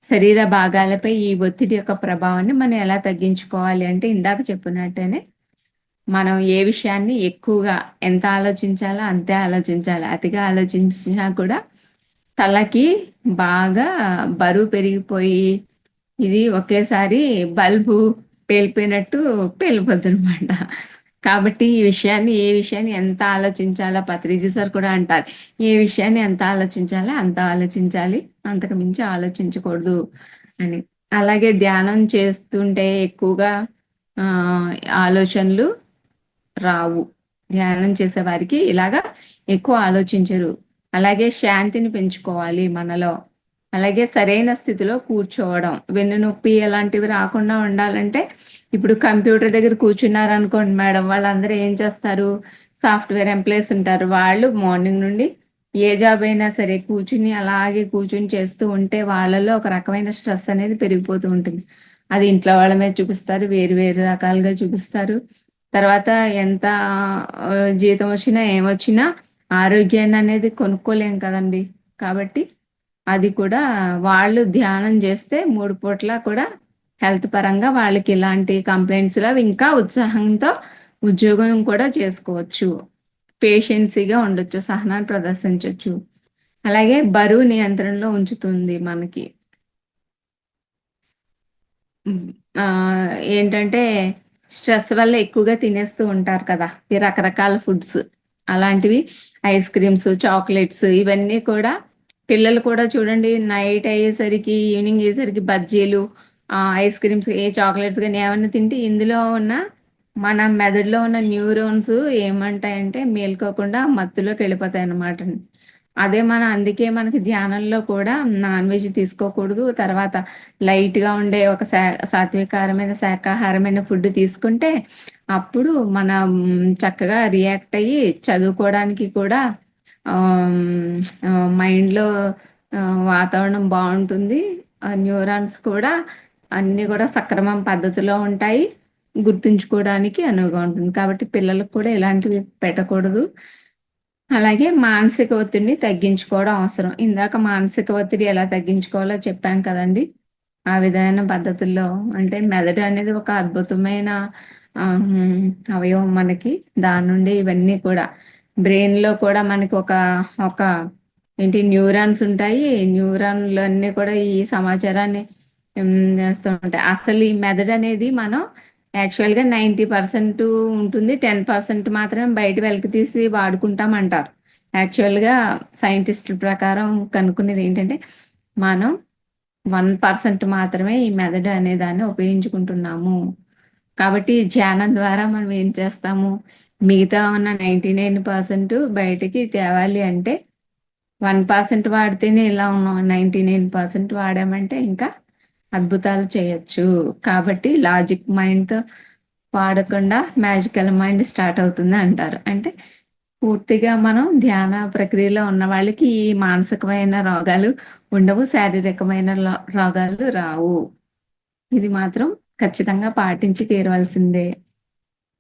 Speaker 3: శరీర భాగాలపై ఈ ఒత్తిడి యొక్క ప్రభావాన్ని మనం ఎలా తగ్గించుకోవాలి అంటే, ఇందాక చెప్పినట్టేనే మనం ఏ విషయాన్ని ఎక్కువగా ఎంత ఆలోచించాలో అంతే ఆలోచించాలి. అతిగా ఆలోచించినా కూడా తలకి బాగా బరువు పెరిగిపోయి ఇది ఒకేసారి బల్బు పేలిపోయినట్టు పేలిపోద్ది అనమాట. కాబట్టి ఏ విషయాన్ని ఎంత ఆలోచించాలో పత్రిజీ సార్ కూడా అంటారు, ఏ విషయాన్ని ఎంత ఆలోచించాలో అంత ఆలోచించాలి, అంతకు మించి ఆలోచించకూడదు అని. అలాగే ధ్యానం చేస్తుంటే ఎక్కువగా ఆలోచనలు రావు. ధ్యానం చేసే వారికి ఇలాగా ఎక్కువ ఆలోచించరు. అలాగే శాంతిని పెంచుకోవాలి మనలో. అలాగే సరైన స్థితిలో కూర్చోవడం, వెన్ను నొప్పి అలాంటివి రాకుండా ఉండాలంటే, ఇప్పుడు కంప్యూటర్ దగ్గర కూర్చున్నారు అనుకోండి మేడం, వాళ్ళందరూ ఏం చేస్తారు, సాఫ్ట్వేర్ ఎంప్లాయీస్ ఉంటారు. వాళ్ళు మార్నింగ్ నుండి ఏ జాబ్ అయినా సరే అలాగే కూర్చుని చేస్తూ ఉంటే వాళ్ళలో ఒక రకమైన స్ట్రెస్ అనేది పెరిగిపోతూ ఉంటుంది. అది ఇంట్లో వాళ్ళ మీద చూపిస్తారు, వేరు వేరు రకాలుగా చూపిస్తారు. తర్వాత ఎంత జీతం వచ్చినా ఏమొచ్చినా ఆరోగ్యాన్ని అనేది కొనుక్కోలేం కదండి. కాబట్టి అది కూడా వాళ్ళు ధ్యానం చేస్తే 3 పూట్ల కూడా హెల్త్ పరంగా వాళ్ళకి ఇలాంటి కంప్లైంట్స్ ఇంకా ఉత్సాహంతో ఉద్యోగం కూడా చేసుకోవచ్చు, పేషెన్సీగా ఉండొచ్చు, సహనాన్ని ప్రదర్శించవచ్చు. అలాగే బరువు నియంత్రణలో ఉంచుతుంది మనకి. ఏంటంటే స్ట్రెస్ వల్ల ఎక్కువగా తినేస్తూ ఉంటారు కదా ఈ రకరకాల ఫుడ్స్, అలాంటివి ఐస్ క్రీమ్స్, చాక్లెట్స్, ఇవన్నీ కూడా పిల్లలు కూడా చూడండి, నైట్ అయ్యేసరికి, ఈవినింగ్ అయ్యేసరికి బజ్జీలు, ఐస్ క్రీమ్స్, చాక్లెట్స్ కానీ ఏమన్నా తింటే ఇందులో ఉన్న మన మెదడులో ఉన్న న్యూరోన్స్ ఏమంటాయంటే మేల్కోకుండా మత్తులోకి వెళ్ళిపోతాయి అన్నమాట. అందుకే మనకి ధ్యానంలో కూడా నాన్ వెజ్ తీసుకోకూడదు. తర్వాత లైట్ గా ఉండే ఒక సాత్వికరమైన శాకాహారమైన ఫుడ్ తీసుకుంటే అప్పుడు మనం చక్కగా రియాక్ట్ అయ్యి చదువుకోవడానికి కూడా మైండ్లో వాతావరణం బాగుంటుంది. న్యూరాన్స్ కూడా అన్ని కూడా సక్రమం పద్ధతిలో ఉంటాయి, గుర్తుంచుకోవడానికి అనువుగా ఉంటుంది. కాబట్టి పిల్లలకు కూడా ఇలాంటివి పెట్టకూడదు. అలాగే మానసిక ఒత్తిడిని తగ్గించుకోవడం అవసరం. ఇందాక మానసిక ఒత్తిడి ఎలా తగ్గించుకోవాలో చెప్పాం కదండి. ఆ విధమైన పద్ధతుల్లో అంటే మెదడు అనేది ఒక అద్భుతమైన అవయవం మనకి. దాని నుండి ఇవన్నీ కూడా బ్రెయిన్ లో కూడా మనకి ఒక ఒక ఏంటి న్యూరాన్స్ ఉంటాయి. న్యూరాన్లు అన్నీ కూడా ఈ సమాచారాన్ని చేస్తూ ఉంటాయి. అసలు ఈ మెదడు అనేది మనం యాక్చువల్గా 90% ఉంటుంది, 10% మాత్రమే బయట వెలికి తీసి వాడుకుంటాం అంటారు. యాక్చువల్గా సైంటిస్టుల ప్రకారం కనుక్కునేది ఏంటంటే మనం 1% మాత్రమే ఈ మెదడు అనే దాన్ని ఉపయోగించుకుంటున్నాము. కాబట్టి ధ్యానం ద్వారా మనం ఏం చేస్తాము, మిగతా ఉన్న 99% బయటికి తేవాలి అంటే 1% వాడితేనే ఇలా ఉన్నాం, 99% వాడామంటే ఇంకా అద్భుతాలు చేయొచ్చు. కాబట్టి లాజిక్ మైండ్తో వాడకుండా మ్యాజికల్ మైండ్ స్టార్ట్ అవుతుంది అంటారు. అంటే పూర్తిగా మనం ధ్యాన ప్రక్రియలో ఉన్న వాళ్ళకి ఈ మానసికమైన రోగాలు ఉండవు, శారీరకమైన రోగాలు రావు. ఇది మాత్రం ఖచ్చితంగా పాటించి తీరవలసిందే.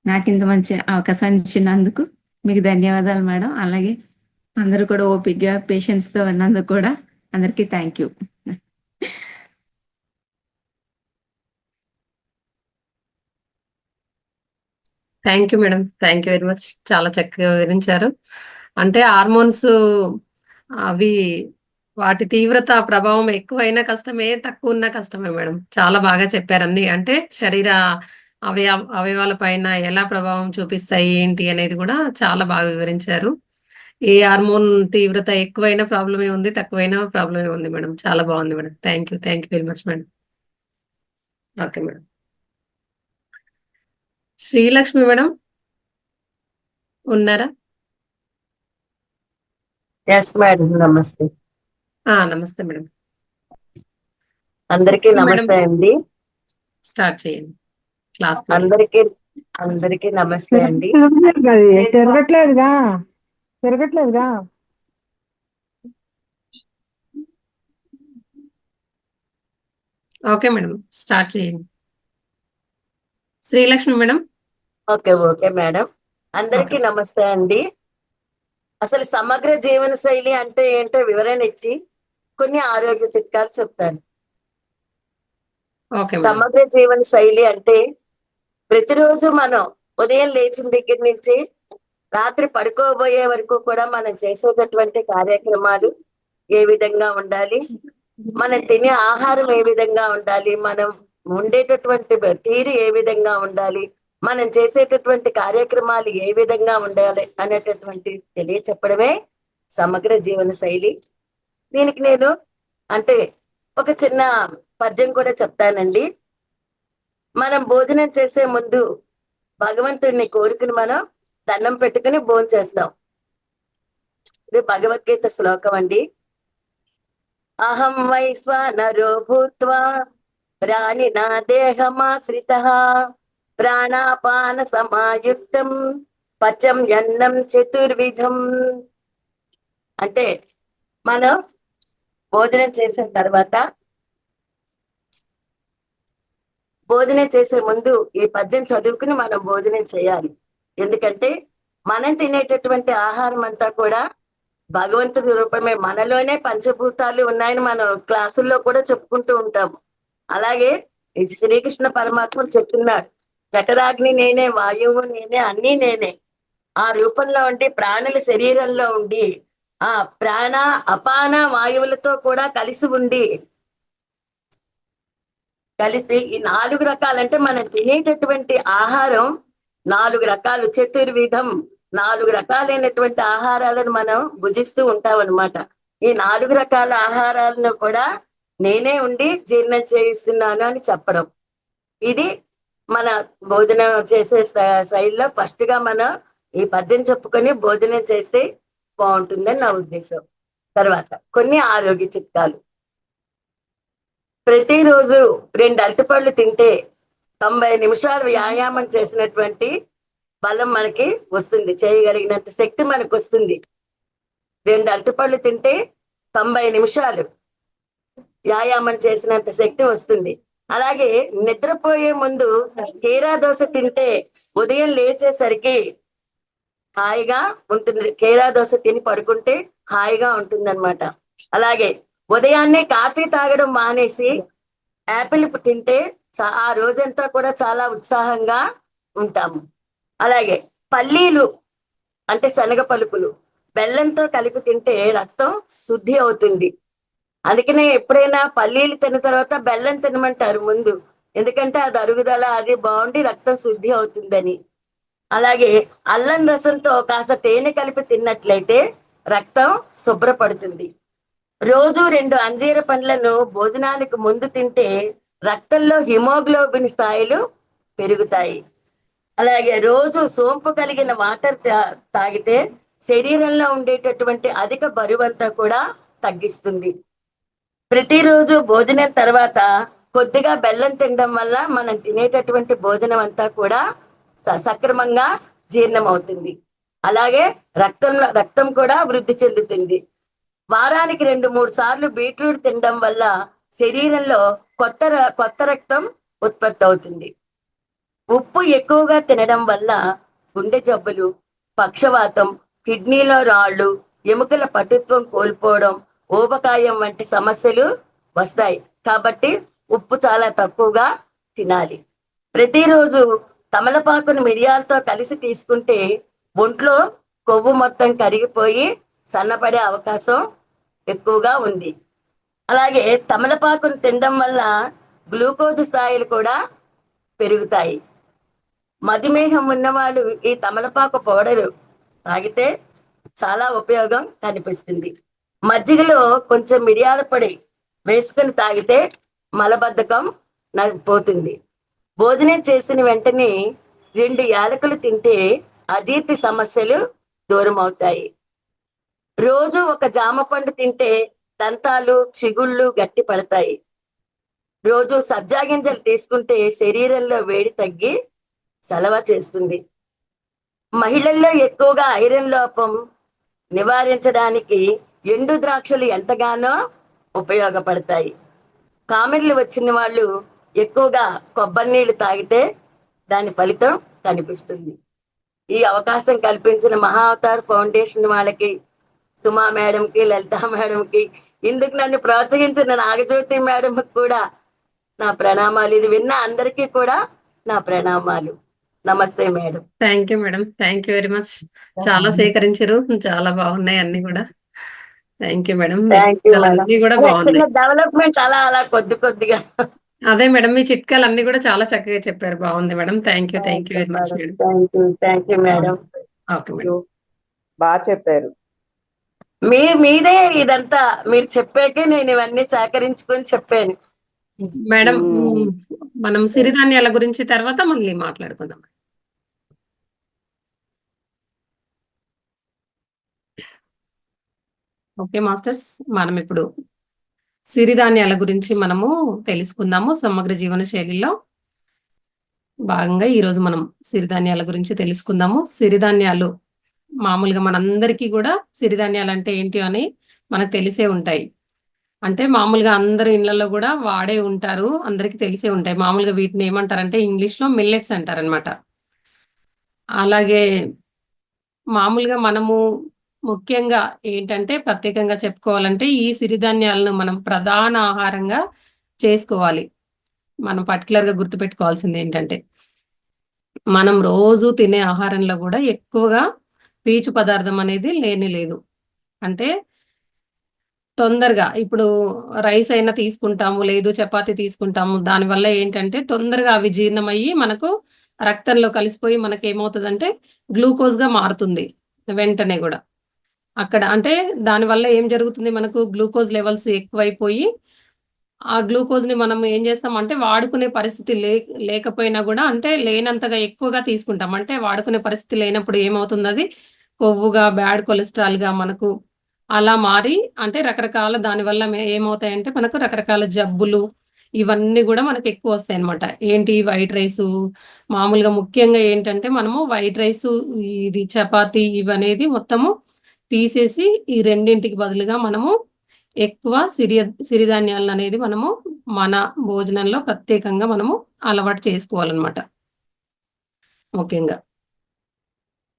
Speaker 3: నాకు ఇంత మంచి అవకాశాన్ని ఇచ్చినందుకు మీకు ధన్యవాదాలు మేడం. అలాగే అందరూ కూడా ఓపికగా పేషెన్స్తో విన్నందుకు కూడా అందరికీ thank you.
Speaker 1: Thank you madam, thank you very much. చాలా చక్కగా వివరించారు. అంటే హార్మోన్స్ అవి వాటి తీవ్రత ప్రభావం ఎక్కువైనా కష్టమే, తక్కువ ఉన్నా కష్టమే మేడం. చాలా బాగా చెప్పారు అన్ని. అంటే శరీర అవయవాల పైన ఎలా ప్రభావం చూపిస్తాయి ఏంటి అనేది కూడా చాలా బాగా వివరించారు. ఏ హార్మోన్ తీవ్రత ఎక్కువైనా ప్రాబ్లమే ఉంది, తక్కువైనా ప్రాబ్లమే ఉంది మేడం. చాలా బాగుంది madam. Thank you very much madam. Okay madam. Srilakshmi madam ఉన్నారా?
Speaker 4: ఎస్ మేడం, నమస్తే.
Speaker 1: నమస్తే మేడం.
Speaker 4: అందరికీ నమస్తే అండి.
Speaker 1: స్టార్ట్ చేయండి క్లాస్.
Speaker 4: అందరికీ నమస్తే అండి.
Speaker 5: తిరగట్లేదుగా.
Speaker 1: ఓకే మేడం, స్టార్ట్ చేయండి. శ్రీలక్ష్మి మేడం.
Speaker 4: Okay madam. అందరికీ నమస్తే అండి. అసలు సమగ్ర జీవన శైలి అంటే ఏంటో వివరణ ఇచ్చి కొన్ని ఆరోగ్య చిట్కాలు చెప్తాను. సమగ్ర జీవన శైలి అంటే ప్రతిరోజు మనం ఉదయం లేచిన దగ్గర నుంచి రాత్రి పడుకోబోయే వరకు కూడా మనం చేసేటటువంటి కార్యక్రమాలు ఏ విధంగా ఉండాలి, మనం తినే ఆహారం ఏ విధంగా ఉండాలి, మనం ఉండేటటువంటి తీరు ఏ విధంగా ఉండాలి, మనం చేసేటటువంటి కార్యక్రమాలు ఏ విధంగా ఉండాలి అనేటటువంటి తెలియచెప్పడమే సమగ్ర జీవన శైలి. దీనికి నేను అంటే ఒక చిన్న పద్యం కూడా చెప్తానండి. మనం భోజనం చేసే ముందు భగవంతుడిని కోరుకుని మనం దండం పెట్టుకుని భోజనం చేస్తాం. ఇది భగవద్గీత శ్లోకం అండి. అహం వైశ్వానరో భూత్వా ప్రాణినా దేహమాశ్రితః ప్రాణాపాన సమాయుక్తం పచం యన్నం చతుర్విధం. అంటే మనం భోజనం చేసిన తర్వాత, భోజనం చేసే ముందు ఈ పద్యం చదువుకుని మనం భోజనం చేయాలి. ఎందుకంటే మనం తినేటటువంటి ఆహారం అంతా కూడా భగవంతుడి రూపమే. మనలోనే పంచభూతాలు ఉన్నాయని మనం క్లాసుల్లో కూడా చెప్పుకుంటూ ఉంటాము. అలాగే ఇది శ్రీకృష్ణ పరమాత్ముడు చెప్తున్నాడు, జఠరాగ్ని నేనే, వాయువు నేనే, అన్నీ నేనే. ఆ రూపంలో ఉండి ప్రాణుల శరీరంలో ఉండి ఆ ప్రాణ అపాన వాయువులతో కూడా కలిసి ఈ 4 రకాలంటే మనం తినేటటువంటి ఆహారం 4 రకాలు, చతుర్విధం, 4 రకాలైనటువంటి ఆహారాలను మనం భుజిస్తూ ఉంటాం అన్నమాట. ఈ 4 రకాల ఆహారాలను కూడా నేనే ఉండి జీర్ణం చేయిస్తున్నాను అని చెప్పడం. ఇది మన భోజనం చేసే శైలిలో ఫస్ట్ గా మనం ఈ పద్యం చెప్పుకొని భోజనం చేస్తే బాగుంటుందని నా ఉద్దేశం. తర్వాత కొన్ని ఆరోగ్య చిట్కాలు. ప్రతిరోజు 2 అరటిపళ్ళు తింటే 90 నిమిషాలు వ్యాయామం చేసినటువంటి బలం మనకి వస్తుంది, చేయగలిగినంత శక్తి మనకు వస్తుంది. 2 అరటిపళ్ళు తింటే 90 నిమిషాలు వ్యాయామం చేసినంత శక్తి వస్తుంది. అలాగే నిద్రపోయే ముందు కీరా దోశ తింటే ఉదయం లేచేసరికి హాయిగా ఉంటుంది. కీరా దోశ తిని పడుకుంటే హాయిగా ఉంటుందన్నమాట. అలాగే ఉదయాన్నే కాఫీ తాగడం మానేసి యాపిల్ తింటే ఆ రోజంతా కూడా చాలా ఉత్సాహంగా ఉంటాము. అలాగే పల్లీలు అంటే శనగ పలుకులు బెల్లంతో కలిపి తింటే రక్తం శుద్ధి అవుతుంది. అందుకనే ఎప్పుడైనా పల్లీలు తిన్న తర్వాత బెల్లం తినమంటారు ముందు, ఎందుకంటే అది అరుగుదల అది బాగుండి రక్తం శుద్ధి అవుతుందని. అలాగే అల్లం రసంతో కాస్త తేనె కలిపి తిన్నట్లయితే రక్తం శుభ్రపడుతుంది. రోజు 2 అంజీర పండ్లను భోజనానికి ముందు తింటే రక్తంలో హిమోగ్లోబిన్ స్థాయిలు పెరుగుతాయి. అలాగే రోజు సోంపు కలిగిన వాటర్ తాగితే శరీరంలో ఉండేటటువంటి అధిక బరువంతా కూడా తగ్గిస్తుంది. ప్రతిరోజు భోజనం తర్వాత కొద్దిగా బెల్లం తినడం వల్ల మనం తినేటటువంటి భోజనం అంతా కూడా సక్రమంగా జీర్ణం అవుతుంది. అలాగే రక్తం కూడా వృద్ధి చెందుతుంది. వారానికి 2-3 సార్లు బీట్రూట్ తినడం వల్ల శరీరంలో కొత్త రక్తం ఉత్పత్తి అవుతుంది. ఉప్పు ఎక్కువగా తినడం వల్ల గుండె జబ్బులు, పక్షవాతం, కిడ్నీలో రాళ్ళు, ఎముకల పటుత్వం కోల్పోవడం, ఊబకాయం వంటి సమస్యలు వస్తాయి. కాబట్టి ఉప్పు చాలా తక్కువగా తినాలి. ప్రతిరోజు తమలపాకును మిరియాలతో కలిసి తీసుకుంటే ఒంట్లో కొవ్వు మొత్తం కరిగిపోయి సన్నపడే అవకాశం ఎక్కువగా ఉంది. అలాగే తమలపాకును తినడం వల్ల గ్లూకోజ్ స్థాయిలు కూడా పెరుగుతాయి. మధుమేహం ఉన్నవాళ్ళు ఈ తమలపాకు పౌడరు తాగితే చాలా ఉపయోగం కనిపిస్తుంది. మజ్జిగలో కొంచెం మిరియాల పొడి వేసుకుని తాగితే మలబద్ధకం పోతుంది. భోజనం చేసిన వెంటనే 2 యాలకులు తింటే అజీర్తి సమస్యలు దూరం అవుతాయి. రోజు ఒక జామ పండు తింటే దంతాలు, చిగుళ్ళు గట్టి పడతాయి. రోజు సబ్జా గింజలు తీసుకుంటే శరీరంలో వేడి తగ్గి సలవ చేస్తుంది. మహిళల్లో ఎక్కువగా ఐరన్ లోపం నివారించడానికి ఎండు ద్రాక్షలు ఎంతగానో ఉపయోగపడతాయి. కామెర్లు వచ్చిన వాళ్ళు ఎక్కువగా కొబ్బరి నీళ్లు తాగితే దాని ఫలితం కనిపిస్తుంది. ఈ అవకాశం కల్పించిన మహావతార్ ఫౌండేషన్ వాళ్ళకి, సుమా మేడంకి, లలిత మేడంకి, ఇందుకు నన్ను ప్రోత్సహించిన నాగజ్యోతి మేడంకి కూడా నా ప్రణామాలు. ఇది విన్న అందరికీ కూడా నా ప్రణామాలు. నమస్తే madam.
Speaker 1: Thank you madam, thank you very much. చాలా సేకరించారు, చాలా బాగున్నాయి అన్ని కూడా. Thank you madam. మీ
Speaker 4: థ్యాంక్ యూ మేడం.
Speaker 1: చిట్కాలన్నీ కూడా
Speaker 4: చిన్న
Speaker 1: బాగున్నాయి.
Speaker 4: డెవలప్మెంట్ అలా కొద్దిగా.
Speaker 1: అదే మేడం, మీ చిట్కాలన్నీ కూడా చాలా చక్కగా చెప్పారు. బాగుంది madam. Thank you very much madam.
Speaker 4: Thank you madam.
Speaker 1: Okay madam.
Speaker 2: బాగా చెప్పారు.
Speaker 4: మీదే ఇదంతా మీరు చెప్పాకే నేను ఇవన్నీ సేకరించుకొని చెప్పాను
Speaker 1: మేడం. మనం సిరిధాన్యాల గురించి తర్వాత మళ్ళీ మాట్లాడుకుందాం. ఓకే మాస్టర్స్, మనం ఇప్పుడు సిరిధాన్యాల గురించి మనము తెలుసుకుందాము. సమగ్ర జీవన శైలిలో భాగంగా ఈరోజు మనం సిరిధాన్యాల గురించి తెలుసుకుందాము. సిరిధాన్యాలు మామూలుగా మనందరికీ కూడా సిరిధాన్యాలు అంటే ఏంటి అని మనకు తెలిసే ఉంటాయి. అంటే మామూలుగా అందరు ఇళ్లలో కూడా వాడే ఉంటారు, అందరికీ తెలిసే ఉంటాయి. మామూలుగా వీటిని ఏమంటారంటే ఇంగ్లీష్లో మిల్లెట్స్ అంటారనమాట. అలాగే మామూలుగా మనము ముఖ్యంగా ఏంటంటే ప్రత్యేకంగా చెప్పుకోవాలంటే ఈ సిరిధాన్యాలను మనం ప్రధాన ఆహారంగా చేసుకోవాలి. మనం పర్టికులర్గా గుర్తుపెట్టుకోవాల్సింది ఏంటంటే మనం రోజు తినే ఆహారంలో కూడా ఎక్కువగా పీచు పదార్థం అనేది లేదు. అంటే తొందరగా ఇప్పుడు రైస్ అయినా తీసుకుంటాము, లేదు చపాతీ తీసుకుంటాము. దానివల్ల ఏంటంటే తొందరగా అవి జీర్ణమయ్యి మనకు రక్తంలో కలిసిపోయి మనకి ఏమవుతుందంటే గ్లూకోజ్గా మారుతుంది వెంటనే కూడా. అక్కడ అంటే దానివల్ల ఏం జరుగుతుంది, మనకు గ్లూకోజ్ లెవెల్స్ ఎక్కువైపోయి ఆ గ్లూకోజ్ని మనం ఏం చేస్తామంటే వాడుకునే పరిస్థితి లేకపోయినా కూడా, అంటే లేనంతగా ఎక్కువగా తీసుకుంటాం. అంటే వాడుకునే పరిస్థితి లేనప్పుడు ఏమవుతుంది, అది కొవ్వుగా, బ్యాడ్ కొలెస్ట్రాల్గా మనకు అలా మారి అంటే రకరకాల దానివల్ల ఏమవుతాయంటే మనకు రకరకాల జబ్బులు ఇవన్నీ కూడా మనకు ఎక్కువ వస్తాయి అనమాట. ఏంటి వైట్ రైసు మామూలుగా ముఖ్యంగా ఏంటంటే మనము వైట్ రైసు, ఇది చపాతీ ఇవనేది మొత్తము తీసేసి ఈ రెండింటికి బదులుగా మనము ఎక్కువ సిరిధాన్యాలను అనేది మనము మన భోజనంలో ప్రత్యేకంగా మనము అలవాటు చేసుకోవాలన్నమాట ముఖ్యంగా.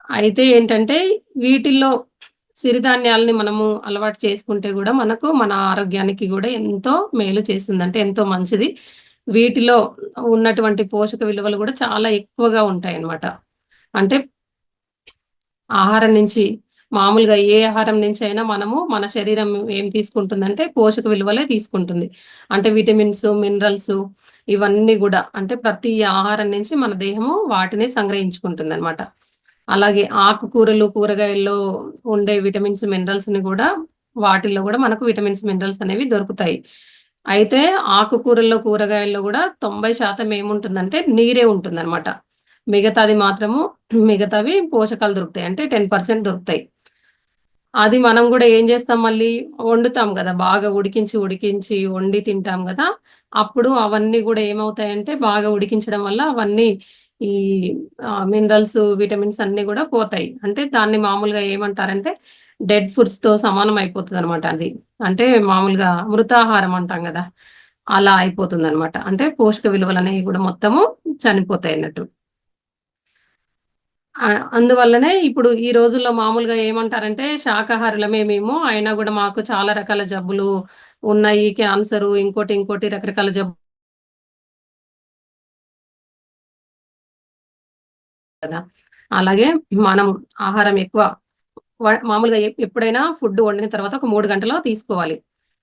Speaker 1: అయితే ఏంటంటే వీటిల్లో సిరిధాన్యాలని మనము అలవాటు చేసుకుంటే గూడా మనకు మన ఆరోగ్యానికి గూడా ఎంతో మేలు చేస్తుంది. అంటే ఎంతో మంచిది. వీటిలో ఉన్నటువంటి పోషక విలువలు గూడా చాలా ఎక్కువగా ఉంటాయన్నమాట. అంటే ఆహారం నుంచి మామూలుగా ఏ ఆహారం నుంచైనా మనము మన శరీరం ఏం తీసుకుంటుందంటే పోషక విలువలే తీసుకుంటుంది. అంటే విటమిన్స్, మినరల్స్ ఇవన్నీ గూడా అంటే ప్రతి ఆహారం నుంచి మన దేహము వాటిని సంగ్రహించుకుంటుందన్నమాట. అలాగే ఆకుకూరలు, కూరగాయల్లో ఉండే విటమిన్స్, మినరల్స్‌ని గూడా వాటిల్లో గూడా మనకు విటమిన్స్, మినరల్స్ అనేవి దొరుకుతాయి. అయితే ఆకుకూరల్లో, కూరగాయల్లో గూడా 90% ఏముంటుందంటే నీరే ఉంటుందన్నమాట. మిగతావి పోషకాలు దొరుకుతాయి. అంటే 10% దొరుకుతాయి. అది మనం గూడా ఏం జేస్తాం మళ్ళీ వండుతాం గదా! బాగా ఉడికించి వండి తింటాం గదా! అప్పుడు అవన్నీ గూడా ఏమవుతాయంటే బాగా ఉడికించడం వల్ల అవన్నీ ఈ మినరల్స్, విటమిన్స్ అన్నీ గూడా పోతాయి. అంటే దాన్ని మామూలుగా ఏమంటారంటే డెడ్ ఫుడ్స్‌తో సమానం అయిపోతదనమాట అది. అంటే మామూలుగా మృతాహారం అంటాం గదా! అలా అయిపోతుందనమాట. అంటే పోషక విలువలనేవి గూడా మొత్తము చనిపోతాయన్నట్టు. అందువల్లనే ఇప్పుడు ఈ రోజుల్లో మామూలుగా ఏమంటారంటే శాకాహారులమే మేము. అయినా గూడా మాకు చాలా రకాల జబ్బులు ఉన్నాయి. క్యాన్సరు ఇంకోటి రకరకాల జబ్బులు కదా! అలాగే మనం ఆహారం ఎక్కువ మామూలుగా ఎప్పుడైనా ఫుడ్ వండిన తర్వాత ఒక 3 గంటలో తీసుకోవాలి.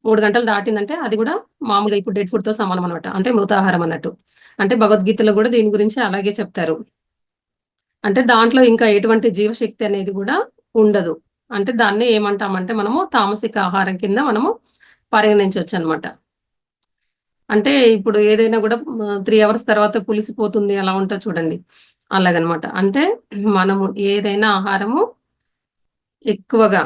Speaker 1: 3 గంటలు దాటిందంటే అది గూడా మామూలుగా ఇప్పుడు డెడ్ ఫుడ్‌తో సమానం అన్నమాట. అంటే మృతాహారం అన్నట్టు. అంటే భగవద్గీతలో గూడా దీని గురించి అలాగే చెప్తారు. అంటే దాంట్లో ఇంకా ఎటువంటి జీవశక్తి అనేది గూడా ఉండదు. అంటే దాన్ని ఏమంటామంటే మనము తామసిక ఆహారం కింద మనము పరిగణించొచ్చనమాట. అంటే ఇప్పుడు ఏదైనా గూడా 3 అవర్స్ తర్వాత పులిసిపోతుంది అలా ఉంటది చూడండి. అలాగనమాట. అంటే మనము ఏదైనా ఆహారము ఎక్కువగా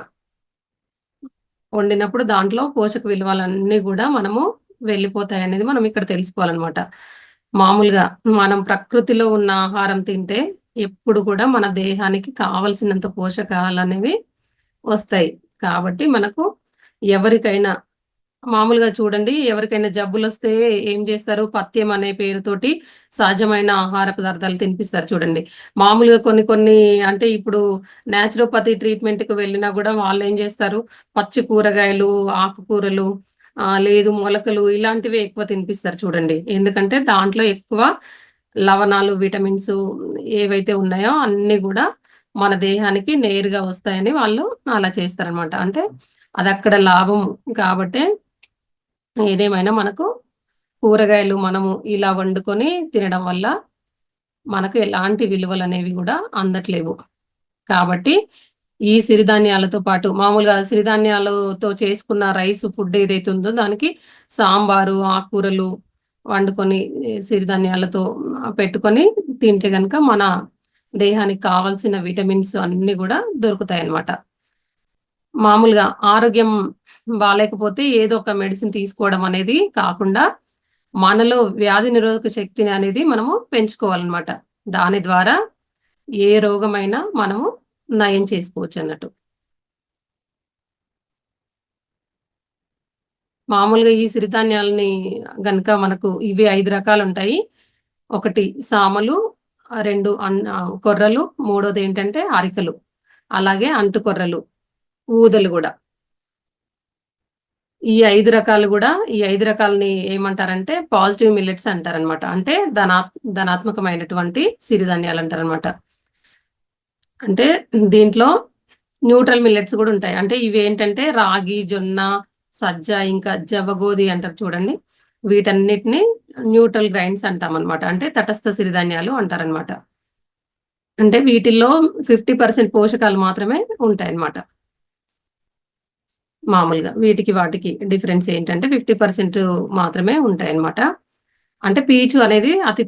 Speaker 1: వండినప్పుడు దాంట్లో పోషక విలువలన్నీ గూడా మనము వెళ్ళిపోతాయనేది మనం ఇక్కడ తెలుసుకోవాలనమాట. మామూలుగా మనం ప్రకృతిలో ఉన్న ఆహారం తింటే ఎప్పుడు కూడా మన దేహానికి కావాల్సినంత పోషకాలనేవి వస్తాయి. కాబట్టి మనకు ఎవరికైనా మామూలుగా చూడండి ఎవరికైనా జబ్బులొస్తే ఏం జేస్తారు? పథ్యం అనే పేరుతోటి సహజమైన ఆహార పదార్థాలు తినిపిస్తారు చూడండి. మామూలుగా కొన్ని అంటే ఇప్పుడు నేచురోపతి ట్రీట్‌మెంట్‌కి వెళ్ళినా గూడా వాళ్ళేం జేస్తారు? పచ్చి కూరగాయలు, ఆకుకూరలు లేదు మొలకలు ఇలాంటివే ఎక్కువ తినిపిస్తారు చూడండి. ఎందుకంటే దాంట్లో ఎక్కువ లవణాలు, విటమిన్స్ ఏవైతే ఉన్నాయో అన్నీ గూడా మన దేహానికి నేరుగా వస్తాయని వాళ్ళు అలా చేస్తారనమాట. అంటే అదక్కడ లాభం కాబట్టే ఏదేమైనా మనకు కూరగాయలు మనము ఇలా వండుకొని తినడం వల్ల మనకు ఎలాంటి విలువలనేవి గూడా అందట్లేవు. కాబట్టి ఈ సిరిధాన్యాలతో పాటు మామూలుగా సిరిధాన్యాలతో చేసుకున్న రైస్ ఫుడ్ ఏదైతే ఉందో దానికి సాంబారు, ఆకుకూరలు వండుకొని సిరిధాన్యాలతో పెట్టుకొని తింటే గనక మన దేహానికి కావాల్సిన విటమిన్స్ అన్నీ గూడా దొరుకుతాయన్నమాట. మామూలుగా ఆరోగ్యం బాలేకపోతే ఏదో ఒక మెడిసిన్ తీసుకోవడం అనేది కాకుండా, మనలో వ్యాధి నిరోధక శక్తిని అనేది మనము పెంచుకోవాలనమాట. దాని ద్వారా ఏ రోగమైనా మనము నయం చేసుకోవచ్చన్నట్టు. మామూలుగా ఈ సిరిధాన్యాలని గనక మనకు ఇవి 5 రకాలుంటాయి. ఒకటి సామలు, 2 కొర్రలు, మూడోదేంటంటే అరికలు, అలాగే అంటుకొర్రలు, ఊదలు గూడా. ఈ 5 రకాలు గూడా ఈ 5 రకాలని ఏమంటారంటే పాజిటివ్ మిల్లెట్స్ అంటారనమాట. అంటే ధనాత్మకమైనటువంటి సిరిధాన్యాలంటారనమాట. అంటే దీంట్లో న్యూట్రల్ మిల్లెట్స్ గూడా ఉంటాయి. అంటే ఇవేంటంటే రాగి, జొన్న, సజ్జ ఇంకా జవగోధి అంటారు చూడండి. వీటన్నిటిని న్యూట్రల్ గ్రైన్స్ అంటామనమాట. అంటే తటస్థ సిరిధాన్యాలు అంటారనమాట. అంటే వీటిల్లో 50% పోషకాలు మాత్రమే ఉంటాయన్నమాట. మామూలుగా వీటికి వాటికి డిఫరెన్స్ ఏంటంటే 50% మాత్రమే ఉంటాయన్నమాట. అంటే పీచు అనేది అతి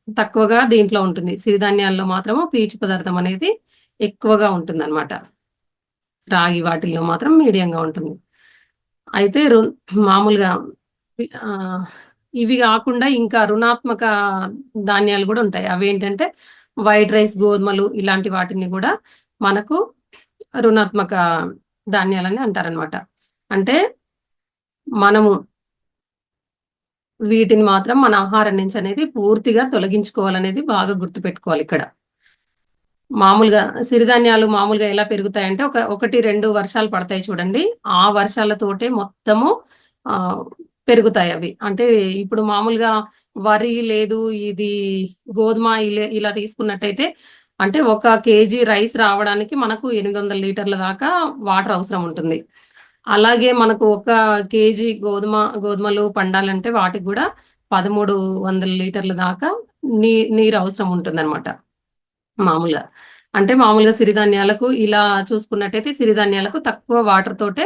Speaker 1: తక్కువగా దీంట్లో ఉంటుంది. సిరిధాన్యాల్లో మాత్రము పీచు పదార్థం అనేది ఎక్కువగా ఉంటుందన్నమాట. రాగి వాటిల్లో మాత్రం మీడియంగా ఉంటుంది. అయితే మామూలుగా ఆహ్, ఇవి గాకుండా ఇంకా రుణాత్మక ధాన్యాలు గూడా ఉంటాయి. అవేంటంటే వైట్ రైస్, గోధుమలు ఇలాంటి వాటిని గూడా మనకు రుణాత్మక ధాన్యాలని అంటారనమాట. అంటే మనము వీటిని మాత్రం మన ఆహారం నుంచి అనేది పూర్తిగా తొలగించుకోవాలనేది బాగా గుర్తుపెట్టుకోవాలి ఇక్కడ. మామూలుగా సిరిధాన్యాలు మామూలుగా ఎలా పెరుగుతాయంటే ఒకటి 2 వర్షాలు పడతాయి చూడండి. ఆ వర్షాలతోటే మొత్తము పెరుగుతాయి అవి. అంటే ఇప్పుడు మామూలుగా వరి లేదు, ఇది గోధుమ ఇలా తీసుకున్నట్టయితే అంటే 1 కేజీ రైస్ రావడానికి మనకు 800 లీటర్ల దాకా వాటర్ అవసరం ఉంటుంది. అలాగే మనకు 1 కేజీ గోధుమలు పండాలంటే వాటికి కూడా 1300 లీటర్ల దాకా నీరు అవసరం ఉంటుందన్నమాట మామూలుగా. అంటే మామూలుగా సిరిధాన్యాలకు ఇలా చూసుకున్నట్టయితే సిరిధాన్యాలకు తక్కువ వాటర్ తోటే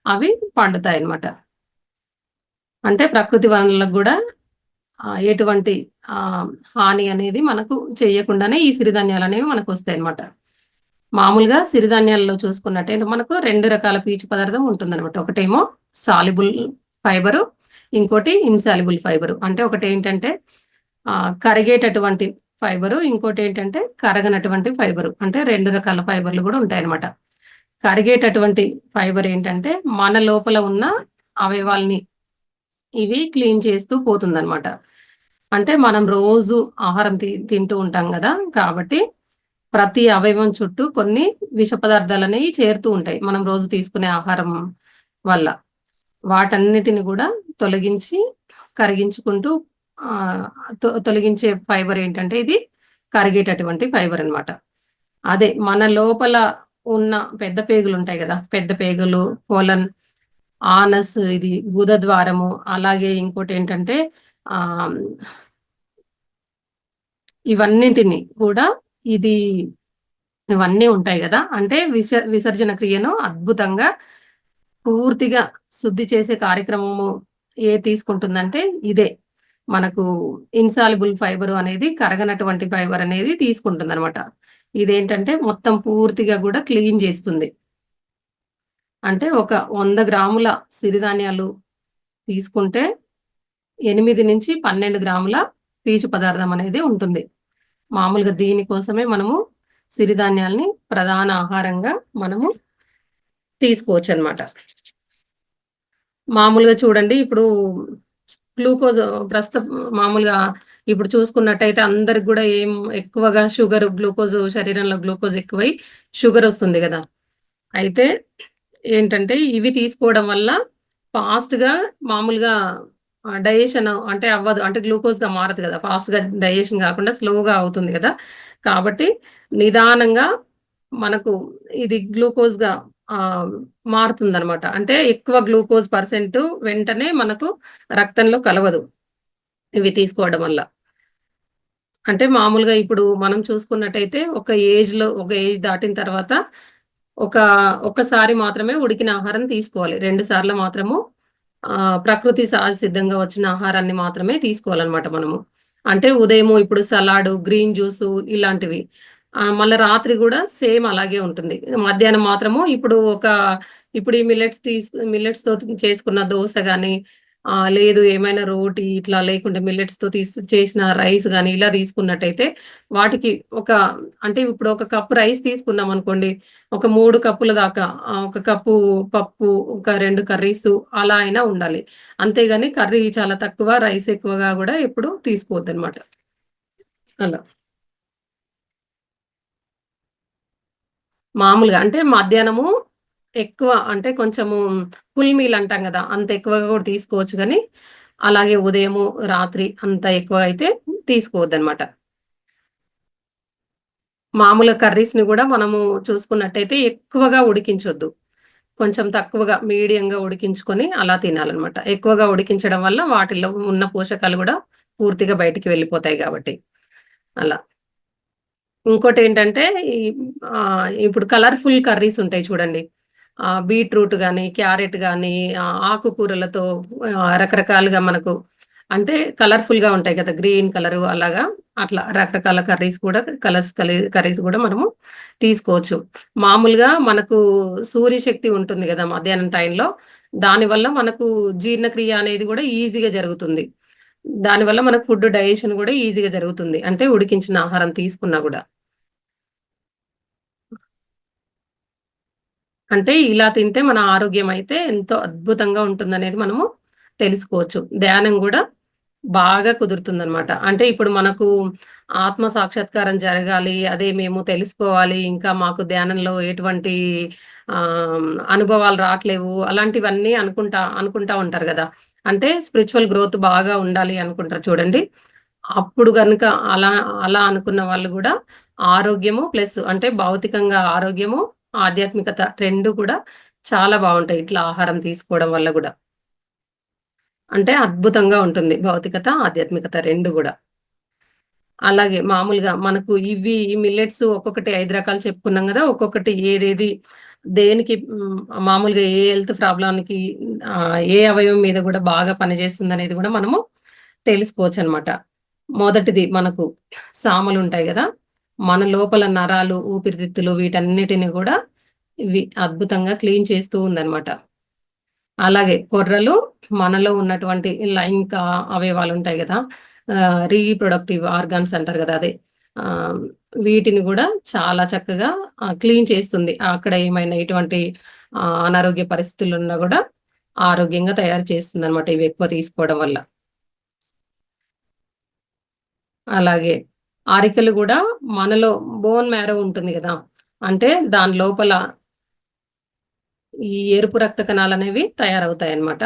Speaker 1: అవి పండుతాయన్నమాట. అంటే ప్రకృతి వనరులకు కూడా ఎటువంటి హాని అనేది మనకు చేయకుండానే ఈ సిరిధాన్యాలు అనేవి మనకు వస్తాయన్నమాట. మామూలుగా సిరిధాన్యాలలో చూసుకున్నట్టయితే మనకు 2 రకాల పీచు పదార్థం ఉంటుందన్నమాట. ఒకటేమో సాల్యుబుల్ ఫైబరు, ఇంకోటి ఇన్సాల్యుబుల్ ఫైబరు. అంటే ఒకటి ఏంటంటే కరిగేటటువంటి ఫైబరు, ఇంకోటి ఏంటంటే కరగనటువంటి ఫైబరు. అంటే 2 రకాల ఫైబర్లు కూడా ఉంటాయన్నమాట. కరిగేటటువంటి ఫైబర్ ఏంటంటే మన లోపల ఉన్న అవయవాల్ని ఇవి క్లీన్ చేస్తూ పోతుందన్నమాట. అంటే మనం రోజు ఆహారం తింటూ ఉంటాం కదా, కాబట్టి ప్రతి అవయవం చుట్టూ కొన్ని విష పదార్థాలు అనేవి చేరుతూ ఉంటాయి మనం రోజు తీసుకునే ఆహారం వల్ల. వాటన్నిటిని కూడా తొలగించి కరిగించుకుంటూ తొలగించే ఫైబర్ ఏంటంటే ఇది కరిగేటటువంటి ఫైబర్ అన్నమాట. అదే మన లోపల ఉన్న పెద్ద పేగులు ఉంటాయి కదా, పెద్ద పేగులు, కోలన్, ఆనస్, ఇది గుద ద్వారము, అలాగే ఇంకోటి ఏంటంటే ఇవన్నింటిని కూడా ఇవన్నీ ఉంటాయి కదా. అంటే విసర్జన క్రియను పూర్తిగా శుద్ధి చేసే కార్యక్రమము తీసుకుంటుందంటే ఇదే మనకు ఇన్సాల్యుబుల్ ఫైబర్ అనేది, కరగనటువంటి ఫైబర్ అనేది తీసుకుంటుంది అనమాట. ఇదేంటంటే మొత్తం పూర్తిగా కూడా క్లీన్ చేస్తుంది. అంటే 100 గ్రాముల సిరిధాన్యాలు తీసుకుంటే 8 నుంచి 12 గ్రాముల పీచు పదార్థం అనేది ఉంటుంది. మామూలుగా దీనికోసమే మనము సిరిధాన్యాల్ని ప్రధాన ఆహారంగా మనము తీసుకోవచ్చు అన్నమాట. మామూలుగా చూడండి, ఇప్పుడు గ్లూకోజ్ ప్రస్తుతం మామూలుగా ఇప్పుడు చూసుకున్నట్టయితే అందరికి కూడా ఎక్కువగా గ్లూకోజ్ శరీరంలో గ్లూకోజ్ ఎక్కువై షుగర్ వస్తుంది కదా. అయితే ఏంటంటే ఇవి తీసుకోవడం వల్ల ఫాస్ట్గా మామూలుగా డైజెషన్ అంటే అవ్వదు, అంటే గ్లూకోజ్గా మారదు కదా, ఫాస్ట్గా డైజెషన్ కాకుండా స్లోగా అవుతుంది కదా. కాబట్టి నిదానంగా మనకు ఇది గ్లూకోజ్గా మారుతుందన్నమాట. అంటే ఎక్కువ గ్లూకోజ్ పర్సెంట్ వెంటనే మనకు రక్తంలో కలవదు ఇవి తీసుకోవడం వల్ల. అంటే మామూలుగా ఇప్పుడు మనం చూసుకున్నట్టయితే ఒక ఏజ్ దాటిన తర్వాత ఒక్కసారి మాత్రమే ఉడికిన ఆహారం తీసుకోవాలి. 2 సార్లు మాత్రము ప్రకృతి సహజ సిద్ధంగా వచ్చిన ఆహారాన్ని మాత్రమే తీసుకోవాలన్నమాట మనము. అంటే ఉదయము ఇప్పుడు సలాడు, గ్రీన్ జ్యూసు ఇలాంటివి. మళ్ళీ రాత్రి కూడా సేమ్ అలాగే ఉంటుంది. మధ్యాహ్నం మాత్రము ఇప్పుడు ఈ మిల్లెట్స్‌తో చేసుకున్న దోస గాని, లేదు ఏమైనా రోటీ ఇట్లా, లేకుంటే మిల్లెట్స్‌తో చేసిన రైస్ గాని ఇలా తీసుకున్నట్టయితే వాటికి అంటే ఇప్పుడు 1 కప్పు రైస్ తీసుకున్నాం అనుకోండి, 3 కప్పుల దాకా 1 కప్పు పప్పు, 2 కర్రీసు అలా అయినా ఉండాలి. అంతేగాని కర్రీ చాలా తక్కువ, రైస్ ఎక్కువగా కూడా ఎప్పుడు తీసుకోవద్దనమాట. అలా. మామూలుగా అంటే మధ్యాహ్నము ఎక్కువ, అంటే కొంచెము ఫుల్ మీల్ అంటాం కదా, అంత ఎక్కువగా కూడా తీసుకోవచ్చు కానీ అలాగే ఉదయము, రాత్రి అంత ఎక్కువ అయితే తీసుకోవద్దనమాట. మామూలుగా కర్రీస్‌ని కూడా మనము చూసుకున్నట్టయితే ఎక్కువగా ఉడికించొద్దు. కొంచెం తక్కువగా మీడియంగా ఉడికించుకొని అలా తినాలనమాట. ఎక్కువగా ఉడికించడం వల్ల వాటిలో ఉన్న పోషకాలు కూడా పూర్తిగా బయటికి వెళ్ళిపోతాయి కాబట్టి అలా. ఇంకోటేంటంటే ఇప్పుడు కలర్‌ఫుల్ కర్రీస్ ఉంటాయి చూడండి. బీట్రూట్ గాని, క్యారెట్ గాని, ఆకుకూరలతో రకరకాలుగా మనకు అంటే కలర్‌ఫుల్‌గా ఉంటాయి కదా, గ్రీన్ కలరు అలాగా. అట్లా రకరకాల కర్రీస్ కూడా మనము తీసుకోవచ్చు. మామూలుగా మనకు సూర్యశక్తి ఉంటుంది కదా మధ్యాహ్నం టైంలో. దానివల్ల మనకు జీర్ణక్రియ అనేది కూడా ఈజీగా జరుగుతుంది. దానివల్ల మనకు ఫుడ్ డైజెషన్ కూడా ఈజీగా జరుగుతుంది. అంటే ఉడికించిన ఆహారం తీసుకున్నా కూడా. అంటే ఇలా తింటే మన ఆరోగ్యం అయితే ఎంతో అద్భుతంగా ఉంటుందనేది మనము తెలుసుకోవచ్చు. ధ్యానం గూడా బాగా కుదురుతుందనమాట. అంటే ఇప్పుడు మనకు ఆత్మ సాక్షాత్కారం జరగాలి, అదే మేము తెలుసుకోవాలి, ఇంకా మాకు ధ్యానంలో ఎటువంటి అనుభవాలు రాట్లేవు, అలాంటివన్నీ అనుకుంటా ఉంటారు గదా! అంటే స్పిరిచ్యువల్ గ్రోత్ బాగా ఉండాలి అనుకుంటారు చూడండి. అప్పుడు గనుక అలా అలా అనుకున్న వాళ్ళు గూడా ఆరోగ్యము ప్లస్ అంటే భౌతికంగా ఆరోగ్యము, ఆధ్యాత్మికత 2 కూడా చాలా బావుంటాయి. ఇట్లా ఆహారం తీసుకోవడం వల్ల గూడా. అంటే అద్భుతంగా ఉంటుంది. భౌతికత, ఆధ్యాత్మికత 2 గూడా. అలాగే మామూలుగా మనకు ఈ మిల్లెట్స్ ఒక్కొక్కటి 5 రకాలు చెప్పుకున్నాం గదా! ఒక్కొక్కటి ఏదేది దేనికి మామూలుగా ఏ హెల్త్ ప్రాబ్లమ్‌కి ఏ అవయవం మీద గూడా బాగా పనిచేస్తుందనేది గూడా మనము తెలుసుకోవచ్చనమాట. మొదటిది మనకు సామలుంటాయి గదా! మన లోపల నరాలు, ఊపిరితిత్తులు వీటన్నిటిని గూడా ఇవి అద్భుతంగా క్లీన్ చేస్తూ ఉందనమాట. అలాగే కొర్రలు మనలో ఉన్నటువంటి లైంగిక అవయవాలుంటాయి గదా! రీప్రొడక్టివ్ ఆర్గాన్స్ అంటారు గదా! అదే. ఆహ్, వీటిని గూడా చాలా చక్కగా క్లీన్ చేస్తుంది. అక్కడ ఏమైనా ఎటువంటి అనారోగ్య పరిస్థితులున్నా గూడా ఆరోగ్యంగా తయారు చేస్తుందనమాట ఇవి ఎక్కువ తీసుకోవడం వల్ల. అలాగే అరికెలు గూడా మనలో బోన్ మ్యారో ఉంటుంది గదా! అంటే దాని లోపల ఈ ఎరుపు రక్త కణాలనేవి తయారవుతాయన్నమాట.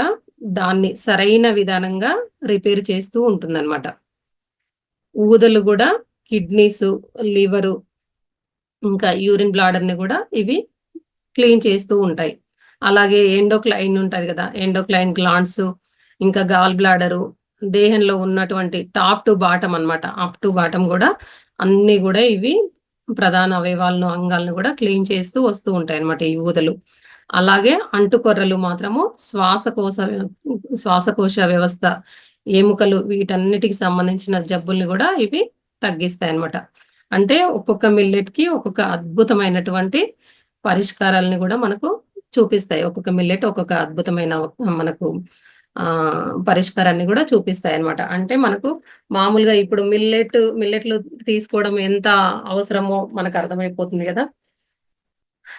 Speaker 1: దాన్ని సరైన విధానంగా రిపేర్ చేస్తూ ఉంటుందన్నమాట. ఊదలు గూడా కిడ్నీసు, లివరు, ఇంకా యూరిన్ బ్లాడర్‌ని గూడా ఇవి క్లీన్ చేస్తూ ఉంటాయి. అలాగే ఎండోక్లైన్ ఉంటది గదా! ఎండోక్లైన్ గ్లాండ్సు, ఇంకా గాల్ బ్లాడరు, దేహంలో ఉన్నటువంటి టాప్ టు బాటమ్ అన్నమాట. అప్ టు బాటమ్ గూడా అన్నీ గూడా ఇవి ప్రధాన అవయవాలను, అంగాలను గూడా క్లీన్ చేస్తూ వస్తూ ఉంటాయన్నమాట ఈ ఊదలు. అలాగే అంటుకొర్రలు మాత్రము శ్వాసకోశ వ్యవస్థ, ఎముకలు వీటన్నిటికి సంబంధించిన జబ్బుల్ని గూడా ఇవి తగ్గిస్తాయన్నమాట. అంటే ఒక్కొక్క మిల్లెట్‌కి ఒక్కొక్క అద్భుతమైనటువంటి పరిష్కారాలని గూడా మనకు చూపిస్తాయి. ఒక్కొక్క మిల్లెట్ ఒక్కొక్క అద్భుతమైన మనకు పరిష్కారాన్ని గూడా చూపిస్తాయన్నమాట. అంటే మనకు మామూలుగా ఇప్పుడు మిల్లెట్‌లు తీసుకోవడం ఎంత అవసరమో మనకర్థమైపోతుంది గదా!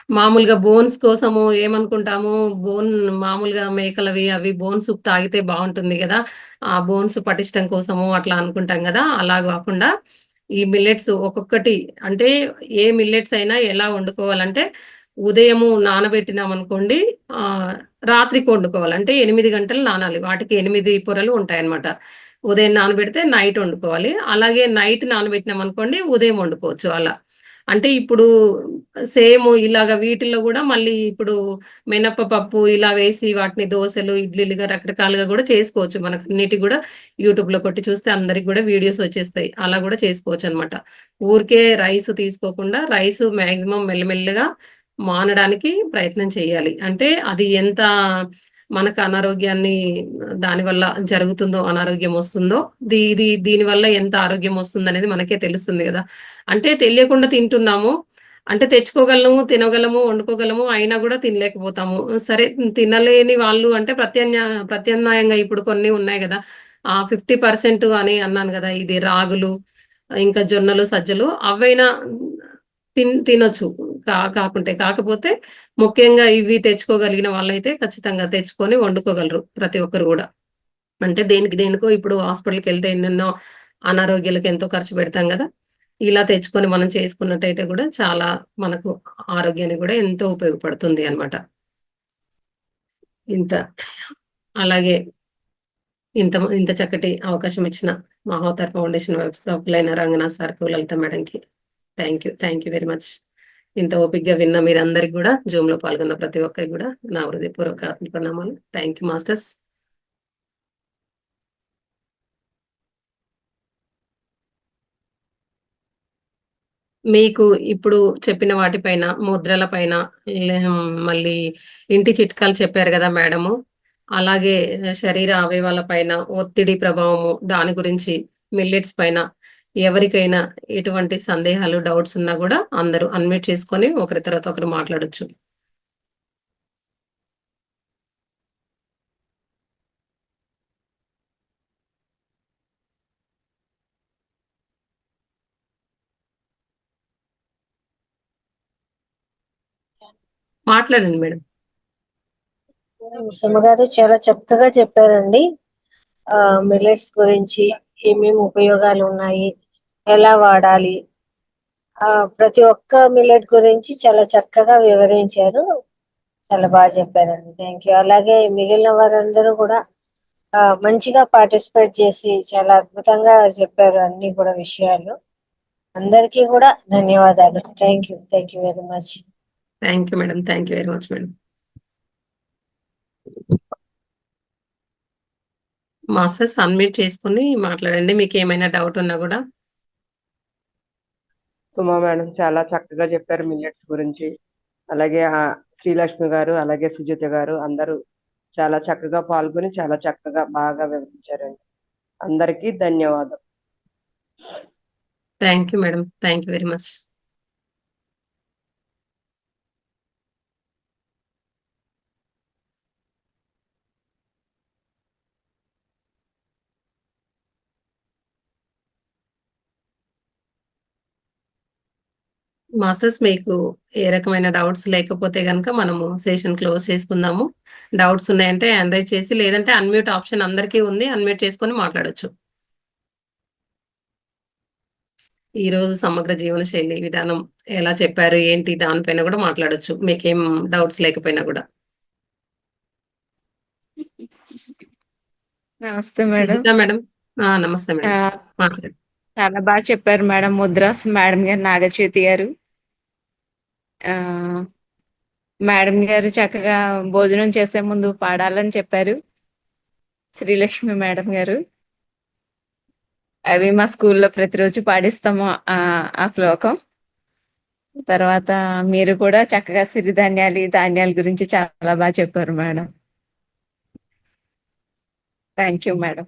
Speaker 1: మామూలుగా బోన్స్ కోసము ఏమనుకుంటాము, బోన్ మామూలుగా మేకలవి అవి బోన్ సూప్ తాగితే బావుంటుంది గదా! ఆ బోన్స్ పటిష్టం కోసము అట్లా అనుకుంటాం గదా! అలా గాకుండా ఈ మిల్లెట్స్ ఒక్కొక్కటి అంటే ఏ మిల్లెట్స్ అయినా ఎలా వండుకోవాలంటే, ఉదయము నానబెట్టినామనుకోండి రాత్రికి వండుకోవాలి. అంటే 8 గంటలు నానాలి. వాటికి 8 పొరలు ఉంటాయన్నమాట. ఉదయం నానబెడితే నైట్ వండుకోవాలి. అలాగే నైట్ నానబెట్టినామనుకోండి ఉదయం వండుకోవచ్చు అలా. అంటే ఇప్పుడు సేమ్ ఇలాగ వీటిల్లో గూడా మళ్ళీ ఇప్పుడు మినపపప్పు ఇలా వేసి వాటిని దోసలు, ఇడ్లీలుగా రకరకాలుగా గూడా చేసుకోవచ్చు. మనకన్నిటికి గూడా యూట్యూబ్‌లో కొట్టి చూస్తే అందరికి గూడా వీడియోస్ వచ్చేస్తాయి. అలా గూడా చేసుకోవచ్చనమాట. ఊరికే రైస్ తీసుకోకుండా రైస్ మాక్సిమం మెల్లమెల్లగా మానడానికి ప్రయత్నం చేయాలి. అంటే అది ఎంత మనకు అనారోగ్యాన్ని దానివల్ల జరుగుతుందో, అనారోగ్యం వస్తుందో, దీనివల్ల ఎంత ఆరోగ్యం వస్తుందనేది మనకే తెలుస్తుంది గదా! అంటే తెలియకుండా తింటున్నాము. అంటే తెచ్చుకోగలము, తినగలము, వండుకోగలము. అయినా గూడా తినలేకపోతాము. సరే తినలేని వాళ్ళు అంటే ప్రత్యామ్నాయంగా ఇప్పుడు కొన్ని ఉన్నాయి గదా! 50% అని అన్నాను గదా! ఇది రాగులు, ఇంకా జొన్నలు, సజ్జలు అవైనా తినొచ్చు. కాకుంటే. కాకపోతే ముఖ్యంగా ఇవి తెచ్చుకోగలిగిన వాళ్ళైతే ఖచ్చితంగా తెచ్చుకొని వండుకోగలరు ప్రతి ఒక్కరు గూడా. అంటే దేనికో ఇప్పుడు హాస్పిటల్‌కెళ్తే ఎన్నెన్నో అనారోగ్యాలకు ఎంతో ఖర్చు పెడతాం గదా! ఇలా తెచ్చుకొని మనం చేసుకున్నట్టయితే గూడా చాలా మనకు ఆరోగ్యానికి గూడా ఎంతో ఉపయోగపడుతుంది అన్నమాట. ఇంత అలాగే ఇంత చక్కటి అవకాశం ఇచ్చిన మహావతార్ ఫౌండేషన్ వ్యవస్థాపకులైన రంగనాథ్ సార్‌కు, లలిత మేడంకి థాంక్ యూ వెరీ మచ్. ఇంత ఓపికగా విన్న మీరందరికి గూడా జూమ్‌లో పాల్గొన్న ప్రతి ఒక్కరికి గూడా నా హృదయపూర్వక ప్రణామాలు. Thank you masters. మీకు ఇప్పుడు చెప్పిన వాటిపైన, ముద్రల పైన మళ్ళీ ఇంటి చిట్కాలు చెప్పారు గదా మేడము. అలాగే శరీర అవయవాల పైన ఒత్తిడి ప్రభావము, దాని గురించి మిల్లెట్స్ పైన ఎవరికైనా ఎటువంటి సందేహాలు, డౌట్స్ ఉన్నా గూడా అందరూ అన్మ్యూట్ చేసుకొని ఒకరి తర్వాత ఒకరు మాట్లాడొచ్చు. మాట్లాడండి మేడం.
Speaker 5: సుమ గారు చాలా చక్కగా చెప్పారండి. మిల్లెట్స్ గురించి ఏమేమి ఉపయోగాలు ఉన్నాయి, ఎలా వాడాలి, ప్రతి ఒక్క మిల్లెట్ గురించి చాలా చక్కగా వివరించారు. చాలా బాగా చెప్పారండి. Thank you. అలాగే మిగిలిన వారందరూ కూడా మంచిగా పార్టిసిపేట్ చేసి చాలా అద్భుతంగా చెప్పారు అన్ని కూడా విషయాలు. అందరికీ కూడా ధన్యవాదాలు. Thank you very much.
Speaker 1: Thank you madam. Thank you very much madam. Masters unmute చేసుకుని మాట్లాడండి, మీకు ఏమైనా డౌట్ ఉన్నా కూడా.
Speaker 2: సుమా మేడం చాలా చక్కగా చెప్పారు మిల్లెట్స్ గురించి. అలాగే శ్రీలక్ష్మి గారు, అలాగే సుజిత గారు అందరూ చాలా చక్కగా పాల్గొని చాలా చక్కగా బాగా వివరించారండి. అందరికీ ధన్యవాదాలు.
Speaker 1: Thank you madam. Thank you very much. Masters మీకు ఏ రకమైన డౌట్స్ లేకపోతే కనుక మనము సెషన్ క్లోజ్ చేసుకుందాము. డౌట్స్ ఉన్నాయంటే హ్యాండ్ రైజ్ చేసి, లేదంటే అన్మ్యూట్ ఆప్షన్ అందరికీ ఉంది, అన్మ్యూట్ చేసుకొని మాట్లాడొచ్చు. ఈ రోజు సమగ్ర జీవన శైలి విధానం ఎలా చెప్పారు ఏంటి దానిపైన కూడా మాట్లాడొచ్చు, మీకేం డౌట్స్ లేకపోయినా కూడా.
Speaker 3: నమస్తే మేడం.
Speaker 1: సుజిత మేడం. నమస్తే మేడం, మాట్లాడు.
Speaker 3: చాలా బాగా చెప్పారు మేడం. ముద్రాస్ మేడం గారు, నాగచేతి గారు, మేడం గారు చక్కగా భోజనం చేసే ముందు పాడాలని చెప్పారు. శ్రీలక్ష్మి మేడం గారు, అవి మా స్కూల్లో ప్రతిరోజు పాడిస్తాము ఆ శ్లోకం. తర్వాత మీరు కూడా చక్కగా ధాన్యాల గురించి చాలా బాగా చెప్పారు madam. Thank you madam.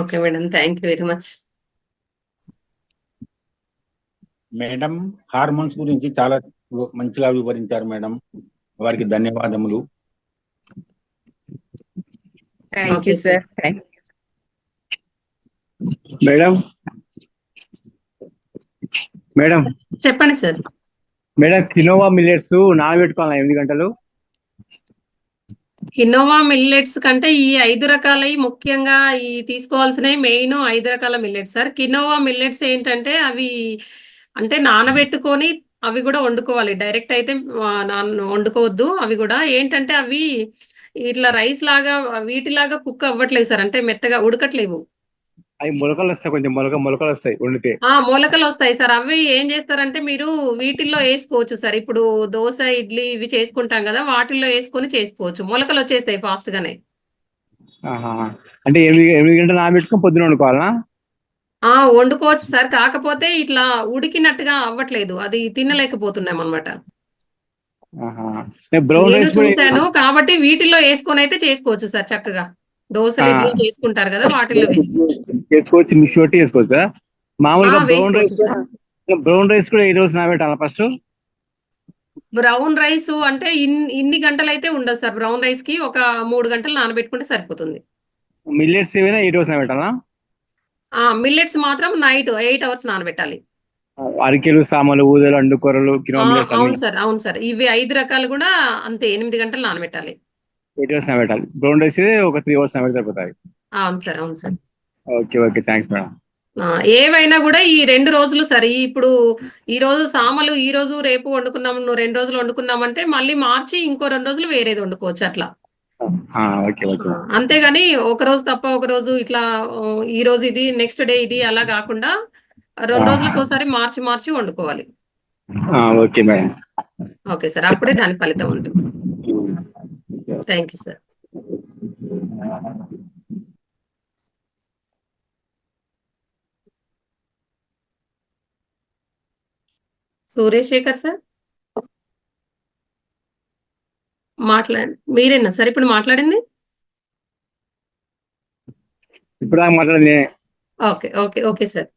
Speaker 1: Okay madam, thank you very much.
Speaker 6: Madam hormones గురించి చాలా మంచిగా వివరించారు మేడం, వారికి ధన్యవాదములు.
Speaker 3: Thank you sir.
Speaker 7: Madam madam
Speaker 1: చెప్పండి సార్.
Speaker 7: మేడం కినోవా మిల్లెట్స్ నానబెట్టుకోవాలి 8 గంటలు.
Speaker 1: కినోవా మిల్లెట్స్ కంటే ఈ 5 రకాలై ముఖ్యంగా ఈ తీసుకోవాల్సినవి మెయిన్ 5 రకాల మిల్లెట్స్ సార్. కినోవా మిల్లెట్స్ ఏంటంటే అవి అంటే నానబెట్టుకొని అవి కూడా వండుకోవాలి, డైరెక్ట్ అయితే వండుకోవద్దు. అవి కూడా ఏంటంటే అవి ఇట్లా రైస్ లాగా వీటిలాగా కుక్ అవ్వట్లేదు సార్, అంటే మెత్తగా ఉడకట్లేవు.
Speaker 7: అవి మొలకలు వస్తాయి, కొంచెం మొలకలు వస్తాయి వండితే.
Speaker 1: మొలకలు వస్తాయి సార్. అవి ఏం చేస్తారంటే మీరు వీటిల్లో వేసుకోవచ్చు సార్. ఇప్పుడు దోశ, ఇడ్లీ ఇవి చేసుకుంటాం కదా, వాటిల్లో వేసుకొని చేసుకోవచ్చు. మొలకలు వచ్చేస్తాయి ఫాస్ట్ గానే.
Speaker 7: అంటే 8 గంటలు నానబెట్టుకొని పొద్దున వండుకోవాలా?
Speaker 1: వండుకోవచ్చు సార్, కాకపోతే ఇట్లా ఉడికినట్టుగా అవ్వట్లేదు, అది తినలేకపోతున్నాం అనమాట. నేను చూశాను కాబట్టి వీటిల్లో వేసుకొని అయితే చేసుకోవచ్చు సార్ చక్కగా. దోశలు, ఇడ్లీ చేసుకుంటారు కదా, వాటిల్లో
Speaker 7: చేసుకోవచ్చు. మిక్సీ పట్టి చేసుకోవచ్చా? మామూలుగా బ్రౌన్ రైస్ కూడా 8 రోజులు నానబెట్టాలా ఫస్ట్?
Speaker 1: బ్రౌన్ రైస్ అంటే ఇన్ని గంటలు అయితే ఉండదు సార్. బ్రౌన్ రైస్ కి ఒక 3 గంటలు నానబెట్టుకుంటే సరిపోతుంది.
Speaker 7: మిల్లెట్స్ ఏమైనా 8 రోజులు నానబెట్టాలా?
Speaker 1: మిల్లెట్స్ మాత్రం నైట్ 8 అవర్స్ నానబెట్టాలి.
Speaker 7: అరికెలు, సామలు, ఊదలు, అండుకొరలు,
Speaker 1: అవును సార్, అవును సార్. ఇవి 5 రకాలు కూడా అంతే 8 గంటలు నానబెట్టాలి.
Speaker 7: 8 అవర్స్ నానబెట్టాలి. బ్రౌన్ రైస్ ఒక 3 అవర్స్ నానబెడితే సరిపోతాయి.
Speaker 1: అవును సార్, అవును సార్.
Speaker 7: Okay thanks madam.
Speaker 1: ఏవైనా కూడా ఈ 2 రోజులు సార్. ఇప్పుడు ఈ రోజు సామలు, ఈ రోజు రేపు వండుకున్నాము, 2 రోజులు వండుకున్నామంటే మళ్ళీ మార్చి ఇంకో 2 రోజులు వేరేది వండుకోవచ్చు అట్లా. అంతేగాని ఒక రోజు తప్ప ఒక రోజు ఇట్లా ఈ రోజు ఇది నెక్స్ట్ డే ఇది అలా కాకుండా 2 రోజులకు ఒకసారి మార్చి వండుకోవాలి.
Speaker 7: Okay madam.
Speaker 1: ఓకే సార్, అప్పుడే దాని ఫలితం ఉంటుంది. Thank you sir. Suryasekhar sir మీరేనా సార్ ఇప్పుడు మాట్లాడింది?
Speaker 7: ఇప్పుడు మాట్లాడింది.
Speaker 1: Okay sir.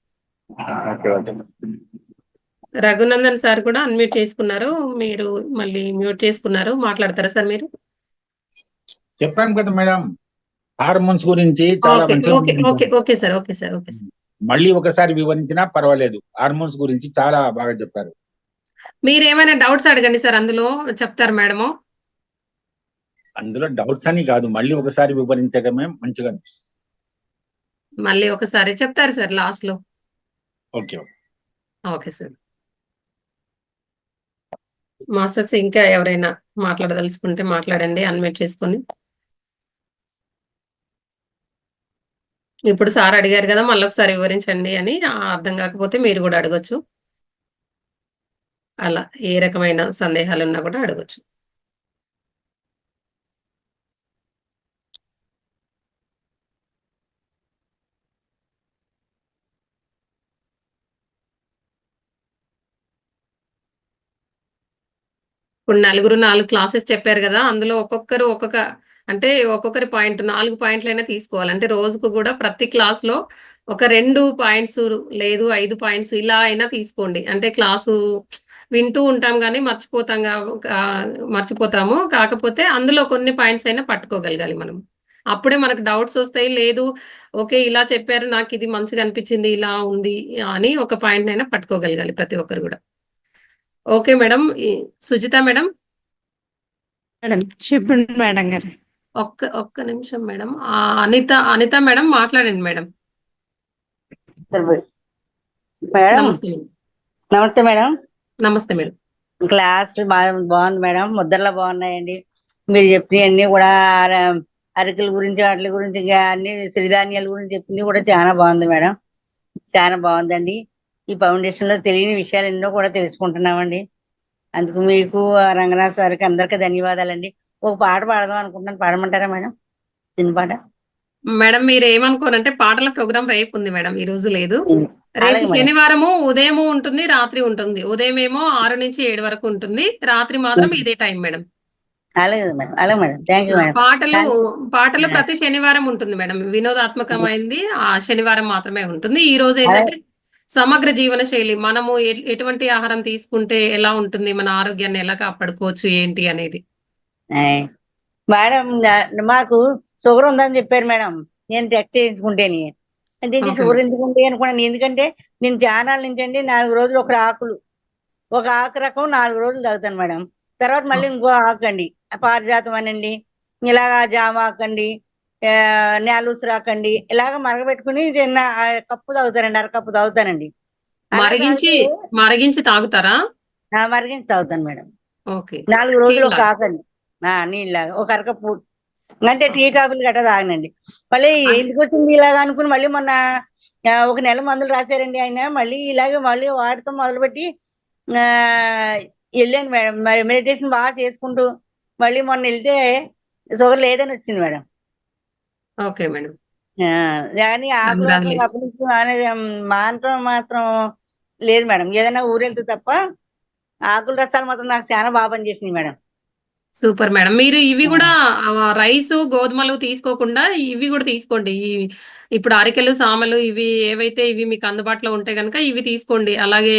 Speaker 1: రఘునందన్ సార్ కూడా అన్మ్యూట్ చేసుకున్నారు, మీరు మళ్ళీ మ్యూట్ చేసుకున్నారు. మాట్లాడతారా సార్ మీరు?
Speaker 6: చెప్పాను కదా మేడం, హార్మోన్స్ గురించి చాలా
Speaker 1: ఓకే సార్.
Speaker 6: మళ్ళీ ఒకసారి వివరించినా పర్వాలేదు. హార్మోన్స్ గురించి చాలా బాగా చెప్పారు.
Speaker 1: మీరేమైనా డౌట్స్ అడగండి సార్, అందులో చెప్తారు మేడము.
Speaker 6: అందులో డౌట్స్ అని కాదు, మళ్ళీ ఒకసారి వివరించడమే మంచిగా అనిపిస్తుంది.
Speaker 1: మళ్ళీ ఒకసారి చెప్తారు సార్ లాస్ట్ లో.
Speaker 6: ఓకే.
Speaker 1: Okay sir. మాస్టర్స్ ఇంకా ఎవరైనా మాట్లాడదలుచుకుంటే మాట్లాడండి, అన్మ్యూట్ చేసుకొని. ఇప్పుడు సార్ అడిగారు కదా, మళ్ళీ ఒకసారి వివరించండి అని. అర్థం కాకపోతే మీరు కూడా అడగొచ్చు. అలా ఏ రకమైన సందేహాలు ఉన్నా కూడా అడగొచ్చు. ఇప్పుడు నలుగురు 4 క్లాసెస్ చెప్పారు కదా, అందులో ఒక్కొక్కరు అంటే ఒక్కొక్కరి పాయింట్ 4 పాయింట్లైనా తీసుకోవాలి. అంటే రోజుకు కూడా ప్రతి క్లాస్ లో ఒక 2 పాయింట్స్ లేదు 5 పాయింట్స్ ఇలా అయినా తీసుకోండి. అంటే క్లాసు వింటూ ఉంటాం కానీ మర్చిపోతాము. కాకపోతే అందులో కొన్ని పాయింట్స్ అయినా పట్టుకోగలగాలి మనం. అప్పుడే మనకు డౌట్స్ వస్తాయి. లేదు ఓకే ఇలా చెప్పారు, నాకు ఇది మంచిగా అనిపించింది, ఇలా ఉంది అని ఒక పాయింట్ అయినా పట్టుకోగలగాలి ప్రతి ఒక్కరు కూడా. Okay madam. Sujitha madam,
Speaker 3: madam చెప్పండి మేడం గారు.
Speaker 1: ఒక్క నిమిషం మేడం. అనిత మేడం మాట్లాడండి మేడం.
Speaker 8: మేడం
Speaker 1: నమస్తే మేడం.
Speaker 8: నమస్తే మేడం.
Speaker 1: నమస్తే మేడం.
Speaker 8: క్లాస్ బాగుంది మేడం, ముద్రలో బాగున్నాయండి. మీరు చెప్పినవన్నీ కూడా అరికల గురించి వాటి గురించి ఇంకా అన్ని సిరిధాన్యాల గురించి చెప్పింది కూడా చాలా బాగుంది మేడం, చాలా బాగుందండి. ఈ ఫౌండేషన్ లో తెలియని విషయాలు ఎన్నో కూడా తెలుసుకుంటున్నామండి. అందుకు మీకు రంగనాథ్ సార్కి అందరికీ ధన్యవాదాలండి. ఒక పాట పాడదాం అనుకుంటున్నాను, పాడమంటారా మేడం? చిన్న పాట.
Speaker 1: మేడం మీరు ఏమనుకోనంటే పాటల ప్రోగ్రామ్ రేపు ఉంది మేడం, ఈ రోజు లేదు. రేపు
Speaker 8: అలాగే మేడం,
Speaker 1: శనివారము ఉదయం ఉంటుంది, రాత్రి ఉంటుంది. ఉదయం ఏమో 6 నుంచి 7 వరకు ఉంటుంది, రాత్రి మాత్రం ఇదే టైం మేడం.
Speaker 8: అలాగే మేడం, అలాగే మేడం. Thank you madam.
Speaker 1: పాటలు ప్రతి శనివారం ఉంటుంది మేడం. వినోదాత్మకమైంది ఆ శనివారం మాత్రమే ఉంటుంది. ఈ రోజు ఏంటంటే సమగ్ర జీవన శైలి, మనము ఎటువంటి ఆహారం తీసుకుంటే ఎలా ఉంటుంది, మన ఆరోగ్యాన్ని ఎలా కాపాడుకోవచ్చు ఏంటి అనేది.
Speaker 8: మేడం మాకు షుగర్ ఉందని చెప్పారు మేడం, నేను టెస్ట్ చేయించుకుంటేని. దీనికి
Speaker 1: ఓకే
Speaker 8: షుగర్ ఎందుకుంటే అనుకున్నాను, ఎందుకంటే నేను జానాల నుంచి అండి 4 రోజులు ఒక ఆకు రకం 4 రోజులు తాగుతాను మేడం. తర్వాత మళ్ళీ ఇంకో ఆకు అండి, పారిజాతం అనండి, ఇలాగా జామ ఆకండి, నేలూసురాకండి, ఇలాగ మరగబెట్టుకుని చిన్న కప్పు తాగుతానండి, అరకప్పు తాగుతానండి. అలా
Speaker 1: మరిగించి తాగుతారా?
Speaker 8: మరిగించి తాగుతాను మేడం.
Speaker 1: ఓకే.
Speaker 8: 4 రోజులు ఒక ఆకండి, నీళ్ళలాగా ఒక అరకప్పు. అంటే టీ కాఫీలు గట్రా తాగనండి. మళ్ళీ ఎందుకు వచ్చింది ఇలాగ అనుకుని మళ్ళీ మొన్న 1 నెల మందులు రాశారండి ఆయన. మళ్ళీ వాడటం మొదలుపెట్టి వెళ్ళాను మేడం. మరి మెడిటేషన్ బాగా చేసుకుంటూ మళ్ళీ మొన్న వెళ్తే షుగర్ లేదని వచ్చింది మేడం.
Speaker 1: Okay madam.
Speaker 8: కానీ మాత్రం మాత్రం లేదు మేడం. ఏదైనా ఊరెళ్తే తప్ప ఆకుల రసాలు మాత్రం నాకు చాలా బాగా పనిచేసింది మేడం.
Speaker 1: Super madam. మీరు ఇవి కూడా రైస్ గోధుమలు తీసుకోకుండా ఇవి కూడా తీసుకోండి. ఇప్పుడు అరికెలు సామలు ఇవి ఏవైతే ఇవి మీకు అందుబాటులో ఉంటే కనుక ఇవి తీసుకోండి. అలాగే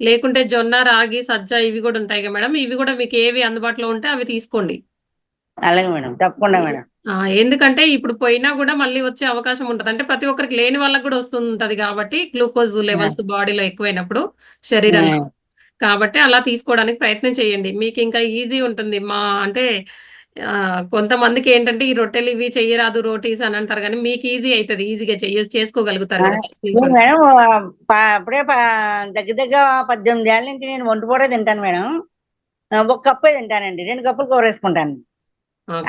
Speaker 1: లేకుంటే జొన్న రాగి సజ్జ ఇవి కూడా ఉంటాయి కదా మేడం, ఇవి కూడా మీకు ఏవి అందుబాటులో ఉంటే అవి తీసుకోండి.
Speaker 8: అలాగే మేడం, తప్పకుండా మేడం.
Speaker 1: ఎందుకంటే ఇప్పుడు పోయినా కూడా మళ్ళీ వచ్చే అవకాశం ఉంటది. అంటే ప్రతి ఒక్కరికి లేని వాళ్ళకి కూడా వస్తుంటది కాబట్టి గ్లూకోజ్ లెవెల్స్ బాడీలో ఎక్కువైనప్పుడు శరీరంలో. కాబట్టి అలా తీసుకోవడానికి ప్రయత్నం చేయండి. మీకు ఇంకా ఈజీ ఉంటుంది. అంటే కొంతమందికి ఏంటంటే ఈ రొట్టెలు ఇవి చెయ్యరాదు రోటీస్ అని అంటారు, కానీ మీకు ఈజీ అవుతుంది, ఈజీగా చేసుకోగలుగుతారు కదా.
Speaker 8: మేడం అప్పుడే దగ్గర 18 ఏళ్ళ నుంచి నేను వంట పూట తింటాను మేడం. 1 కప్పే తింటానండి, 2 కప్పులు కూర వేసుకుంటాను.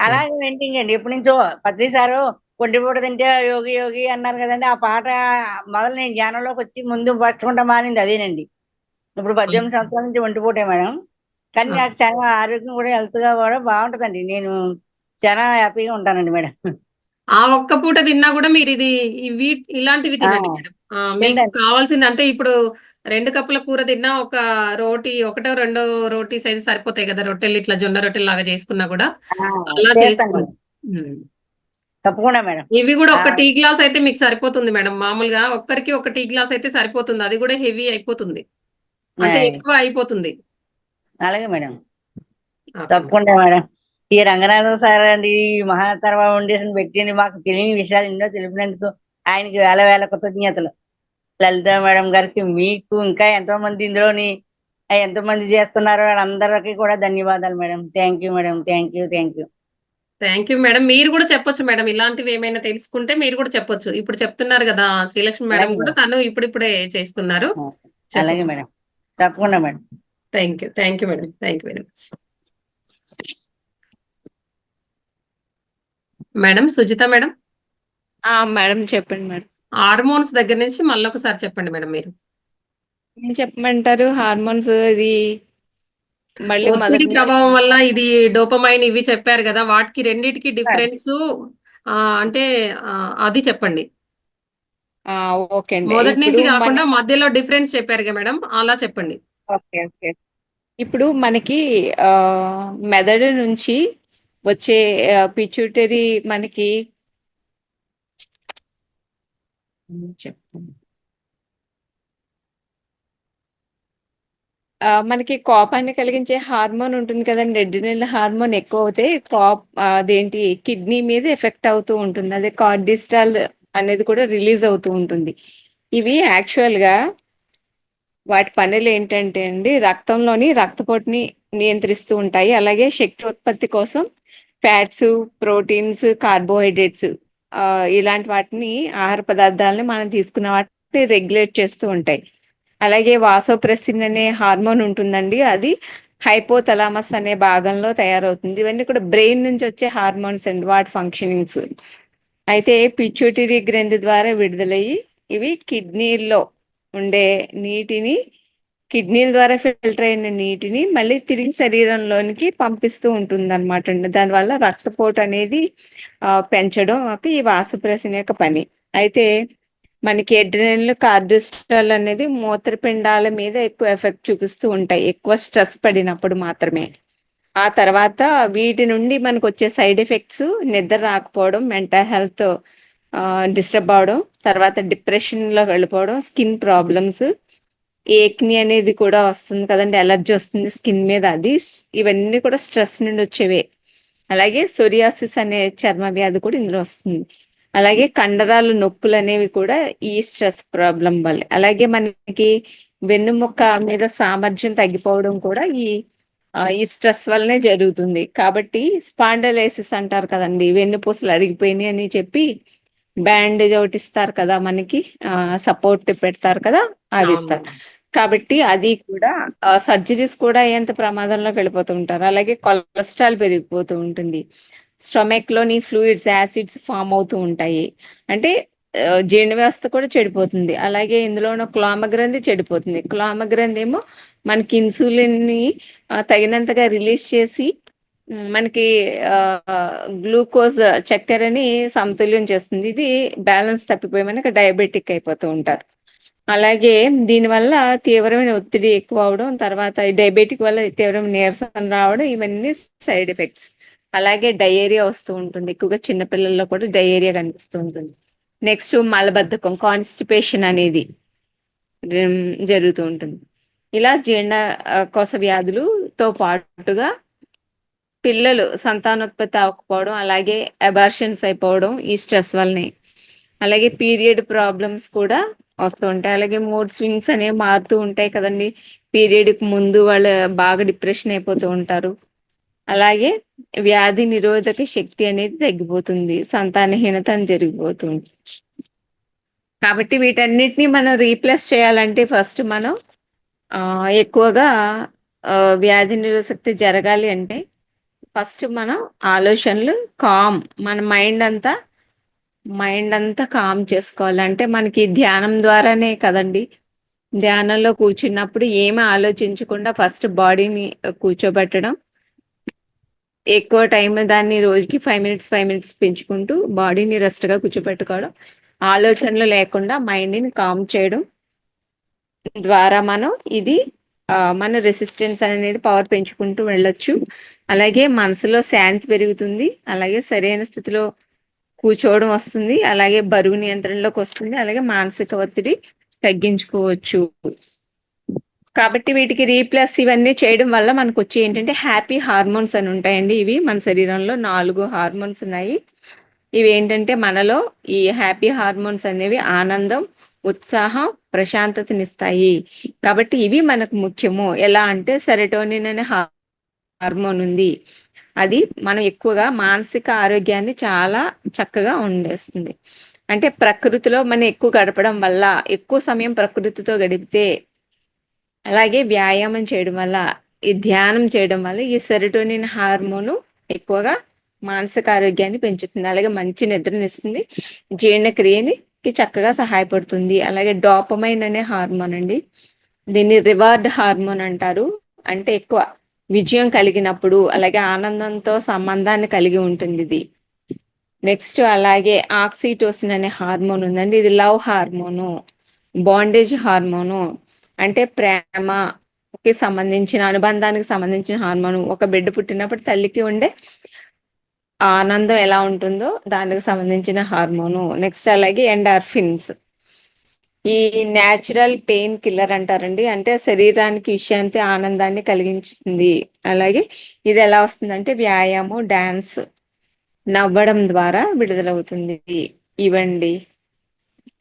Speaker 8: అలాగే వెంటింగ్ అండి ఎప్పటి నుంచో. ప్రతిసారి ఒంటి పూట తింటే యోగి యోగి అన్నారు కదండి, ఆ పాట మొదలు నేను జ్ఞానంలోకి వచ్చి ముందు పట్టుకుంటా మానింది అదేనండి. ఇప్పుడు 18 సంవత్సరాల నుంచి ఒంటి పూటే మేడం. కానీ నాకు చాలా ఆరోగ్యం కూడా హెల్త్ గా కూడా బాగుంటదండి. నేను చాలా హ్యాపీగా ఉంటానండి మేడం.
Speaker 1: ఆ ఒక్క పూట తిన్నా కూడా మీరు ఇలాంటివి తినండి మేడం. మీకు కావాల్సింది అంటే ఇప్పుడు 2 కప్పుల కూర తిన్నా ఒక రోటీ, 1-2 రోటీస్ అయితే సరిపోతాయి కదా. రొట్టెలు ఇట్లా జొన్న రొట్టెలు లాగా చేసుకున్నా కూడా అలా చేసుకోండి.
Speaker 8: తప్పకుండా మేడం.
Speaker 1: ఇవి కూడా ఒక టీ గ్లాస్ అయితే మీకు సరిపోతుంది మేడం. మామూలుగా ఒక్కరికి ఒక టీ గ్లాస్ అయితే సరిపోతుంది, అది కూడా హెవీ అయిపోతుంది, అంటే ఎక్కువ అయిపోతుంది.
Speaker 8: అలాగే మేడం, తప్పకుండా మేడం. ఈ రంగనాథన్ సార్ అండి మహాతర్వ ఫౌండేషన్ పెట్టింది, మాకు తెలియని విషయాలు ఎన్నో తెలిపినందుకు ఆయనకి వేల కృతజ్ఞతలు. లలిత మేడం గారికి, మీకు ఇంకా ఎంతో మంది ఇందులోని ఎంతమంది చేస్తున్నారో వాళ్ళందరికీ కూడా ధన్యవాదాలు madam. Thank you madam. Thank you. Thank you.
Speaker 1: Thank you madam. మీరు కూడా చెప్పొచ్చు మేడం. ఇలాంటివి ఏమైనా తెలుసుకుంటే మీరు కూడా చెప్పొచ్చు. ఇప్పుడు చెప్తున్నారు కదా శ్రీలక్ష్మి మేడం
Speaker 8: అలాగే
Speaker 1: కూడా
Speaker 8: మేడం.
Speaker 1: తను ఇప్పుడిప్పుడే చేస్తున్నారు.
Speaker 8: అలాగే
Speaker 1: చెప్పొచ్చు.
Speaker 8: మేడం. తప్పకుండా madam.
Speaker 1: Thank you madam. Thank you very much. Madam Sujitha madam,
Speaker 3: madam చెప్పండి మేడం.
Speaker 1: హార్మోన్స్ దగ్గర నుంచి మళ్ళీ ఒకసారి చెప్పండి మేడం. మీరు
Speaker 3: ఏం చెప్పమంటారు? హార్మోన్స్ ఇది మళ్ళీ
Speaker 1: ఒత్తిడి
Speaker 3: మొదటి నుంచి
Speaker 1: ప్రభావం వల్ల ఇది డోపమైన్ ఇవి చెప్పారు కదా, వాటికి రెండిటికి డిఫరెన్స్ అంటే అది చెప్పండి.
Speaker 3: ఓకే అండి.
Speaker 1: మొదటి నుంచి
Speaker 3: ఇప్పుడు
Speaker 1: కాకుండా మధ్యలో డిఫరెన్స్ చెప్పారు కదా మేడం, అలా చెప్పండి.
Speaker 3: Okay okay. ఇప్పుడు మనకి మెదడు నుంచి వచ్చే పిట్యూటరీ మనకి చెప్పండి. మనకి కోపాన్ని కలిగించే హార్మోన్ ఉంటుంది కదండి, ఎడ్రినల్ హార్మోన్ ఎక్కువ అవుతే అదేంటి కిడ్నీ మీద ఎఫెక్ట్ అవుతూ ఉంటుంది. అదే కార్టిసాల్ అనేది కూడా రిలీజ్ అవుతూ ఉంటుంది. ఇవి యాక్చువల్ గా వాటి పనులు ఏంటంటే అండి, రక్తంలోని రక్తపోటుని నియంత్రిస్తూ ఉంటాయి. అలాగే శక్తి ఉత్పత్తి కోసం ఫ్యాట్స్, ప్రోటీన్స్, కార్బోహైడ్రేట్స్ ఇలాంటి వాటిని ఆహార పదార్థాలని మనం తీసుకున్న వాటిని రెగ్యులేట్ చేస్తూ ఉంటాయి. అలాగే వాసోప్రెసిన్ అనే హార్మోన్ ఉంటుందండి, అది హైపోథలామస్ అనే భాగంలో తయారవుతుంది. ఇవన్నీ కూడా బ్రెయిన్ నుంచి వచ్చే హార్మోన్స్ అండి, వాటి ఫంక్షనింగ్స్. అయితే పిట్యూటరీ గ్రంథి ద్వారా విడుదలయ్యి ఇవి కిడ్నీల్లో ఉండే నీటిని, కిడ్నీల ద్వారా ఫిల్టర్ అయిన నీటిని మళ్ళీ తిరిగి శరీరంలోనికి పంపిస్తూ ఉంటుంది అనమాట అండి. దానివల్ల రక్తపోటు అనేది పెంచడం ఈ వాసోప్రెసిన్ యొక్క పని. అయితే మనకి ఎడ్రినల్, కార్టిసాల్ అనేది మూత్రపిండాల మీద ఎక్కువ ఎఫెక్ట్ చూపిస్తూ ఉంటాయి, ఎక్కువ స్ట్రెస్ పడినప్పుడు మాత్రమే. ఆ తర్వాత వీటి నుండి మనకు వచ్చే సైడ్ ఎఫెక్ట్స్ నిద్ర రాకపోవడం, మెంటల్ హెల్త్ డిస్టర్బ్ అవడం, తర్వాత డిప్రెషన్ లో వెళ్ళిపోవడం, స్కిన్ ప్రాబ్లమ్స్, ఏక్ని అనేది కూడా వస్తుంది కదండి, ఎలర్జీ వస్తుంది స్కిన్ మీద, అది ఇవన్నీ కూడా స్ట్రెస్ నుండి వచ్చేవే. అలాగే సోరియాసిస్ అనే చర్మ వ్యాధి కూడా ఇందులో వస్తుంది. అలాగే కండరాలు నొప్పులు అనేవి కూడా ఈ స్ట్రెస్ ప్రాబ్లం వల్లే. అలాగే మనకి వెన్నుముక్క మీద సామర్థ్యం తగ్గిపోవడం కూడా ఈ స్ట్రెస్ వల్లనే జరుగుతుంది. కాబట్టి స్పాండలైసిస్ అంటారు కదండి, వెన్నుపూసలు అరిగిపోయినాయి అని చెప్పి బ్యాండేజ్ ఒకటి ఇస్తారు కదా, మనకి సపోర్ట్ పెడతారు కదా, అవి ఇస్తారు. కాబట్టి అది కూడా సర్జరీస్ కూడా ఎంత ప్రమాదంలోకి వెళ్ళిపోతూ ఉంటారు. అలాగే కొలెస్ట్రాల్ పెరిగిపోతూ ఉంటుంది, స్టొమక్ లోని ఫ్లూయిడ్స్, యాసిడ్స్ ఫామ్ అవుతూ ఉంటాయి. అంటే జీర్ణ వ్యవస్థ కూడా చెడిపోతుంది. అలాగే ఇందులో ఉన్న క్లోమ గ్రంథి చెడిపోతుంది. క్లోమ గ్రంథి ఏమో మనకి ఇన్సులిన్ ని తగినంతగా రిలీజ్ చేసి మనకి గ్లూకోజ్, చక్కెరని సమతుల్యం చేస్తుంది. ఇది బ్యాలెన్స్ తప్పిపోయి మనకి డయాబెటిక్ అయిపోతూ ఉంటారు. అలాగే దీనివల్ల తీవ్రమైన ఒత్తిడి ఎక్కువ అవడం, తర్వాత డయాబెటిక్ వల్ల తీవ్రమైన నీరసం రావడం, ఇవన్నీ సైడ్ ఎఫెక్ట్స్. అలాగే డయేరియా వస్తూ ఉంటుంది, ఎక్కువగా చిన్నపిల్లల్లో కూడా డయేరియా కనిపిస్తూ ఉంటుంది. నెక్స్ట్ మలబద్ధకం, కాన్స్టిపేషన్ అనేది జరుగుతూ ఉంటుంది. ఇలా జీర్ణకోశ వ్యాధులతో పాటుగా పిల్లలు సంతానోత్పత్తి అవ్వకపోవడం, అలాగే అబార్షన్స్ అయిపోవడం ఈ స్ట్రెస్ వల్లనే. అలాగే పీరియడ్ ప్రాబ్లమ్స్ కూడా వస్తూ ఉంటాయి. అలాగే మూడ్ స్వింగ్స్ అనేవి మారుతూ ఉంటాయి కదండి, పీరియడ్కి ముందు వాళ్ళు బాగా డిప్రెషన్ అయిపోతూ ఉంటారు. అలాగే వ్యాధి నిరోధక శక్తి అనేది తగ్గిపోతుంది, సంతానహీనత అని జరిగిపోతుంది. కాబట్టి వీటన్నిటిని మనం రీప్లేస్ చేయాలంటే ఫస్ట్ మనం ఎక్కువగా వ్యాధి నిరోధక శక్తి జరగాలి అంటే ఫస్ట్ మనం ఆలోచనలు మన మైండ్ అంతా కామ్ చేసుకోవాలంటే మనకి ధ్యానం ద్వారానే కదండి. ధ్యానంలో కూర్చున్నప్పుడు ఏమీ ఆలోచించకుండా ఫస్ట్ బాడీని కూర్చోబెట్టడం, ఎక్కువ టైం దాన్ని రోజుకి 5 minutes పెంచుకుంటూ బాడీని రెస్ట్ గా కూర్చోబెట్టుకోవడం, ఆలోచనలు లేకుండా మైండ్ని కామ్ చేయడం ద్వారా మనం మన రెసిస్టెన్స్ అనేది పవర్ పెంచుకుంటూ వెళ్ళొచ్చు. అలాగే మనసులో శాంతి పెరుగుతుంది, అలాగే సరైన స్థితిలో కూర్చోవడం వస్తుంది, అలాగే బరువు నియంత్రణలోకి వస్తుంది, అలాగే మానసిక ఒత్తిడి తగ్గించుకోవచ్చు. కాబట్టి వీటికి రీప్లేస్ ఇవన్నీ చేయడం వల్ల మనకు వచ్చి ఏంటంటే హ్యాపీ హార్మోన్స్ అని ఉంటాయండి. ఇవి మన శరీరంలో 4 హార్మోన్స్ ఉన్నాయి. ఇవి ఏంటంటే మనలో ఈ హ్యాపీ హార్మోన్స్ అనేవి ఆనందం, ఉత్సాహం, ప్రశాంతతనిస్తాయి. కాబట్టి ఇవి మనకు ముఖ్యము. ఎలా అంటే సెరటోనిన్ అనే హార్మోన్ ఉంది. అది మనం ఎక్కువగా మానసిక ఆరోగ్యాన్ని చాలా చక్కగా ఉండేస్తుంది. అంటే ప్రకృతిలో మనం ఎక్కువ గడపడం వల్ల, ఎక్కువ సమయం ప్రకృతితో గడిపితే, అలాగే వ్యాయామం చేయడం వల్ల, ఈ ధ్యానం చేయడం వల్ల ఈ సెరటోనిన్ హార్మోను ఎక్కువగా మానసిక ఆరోగ్యాన్ని పెంచుతుంది. అలాగే మంచి నిద్రనిస్తుంది, జీర్ణక్రియని చక్కగా సహాయపడుతుంది. అలాగే డోపమైన్ అనే హార్మోన్ అండి, దీన్ని రివార్డ్ హార్మోన్ అంటారు. అంటే ఎక్కువ విజయం కలిగినప్పుడు, అలాగే ఆనందంతో సంబంధాన్ని కలిగి ఉంటుంది ఇది. నెక్స్ట్ అలాగే ఆక్సిటోసిన్ అనే హార్మోన్ ఉందండి, ఇది లవ్ హార్మోను, బాండేజ్ హార్మోను. అంటే ప్రేమకి సంబంధించిన, అనుబంధానికి సంబంధించిన హార్మోను. ఒక బిడ్డ పుట్టినప్పుడు తల్లికి ఉండే ఆనందం ఎలా ఉంటుందో దానికి సంబంధించిన హార్మోను. నెక్స్ట్ అలాగే ఎండార్ఫిన్స్, ఈ న్యాచురల్ పెయిన్ కిల్లర్ అంటారండి. అంటే శరీరానికి విశ్రాంతి, ఆనందాన్ని కలిగించుతుంది. అలాగే ఇది ఎలా వస్తుందంటే వ్యాయామం, డాన్స్, నవ్వడం ద్వారా విడుదలవుతుంది. ఇవండి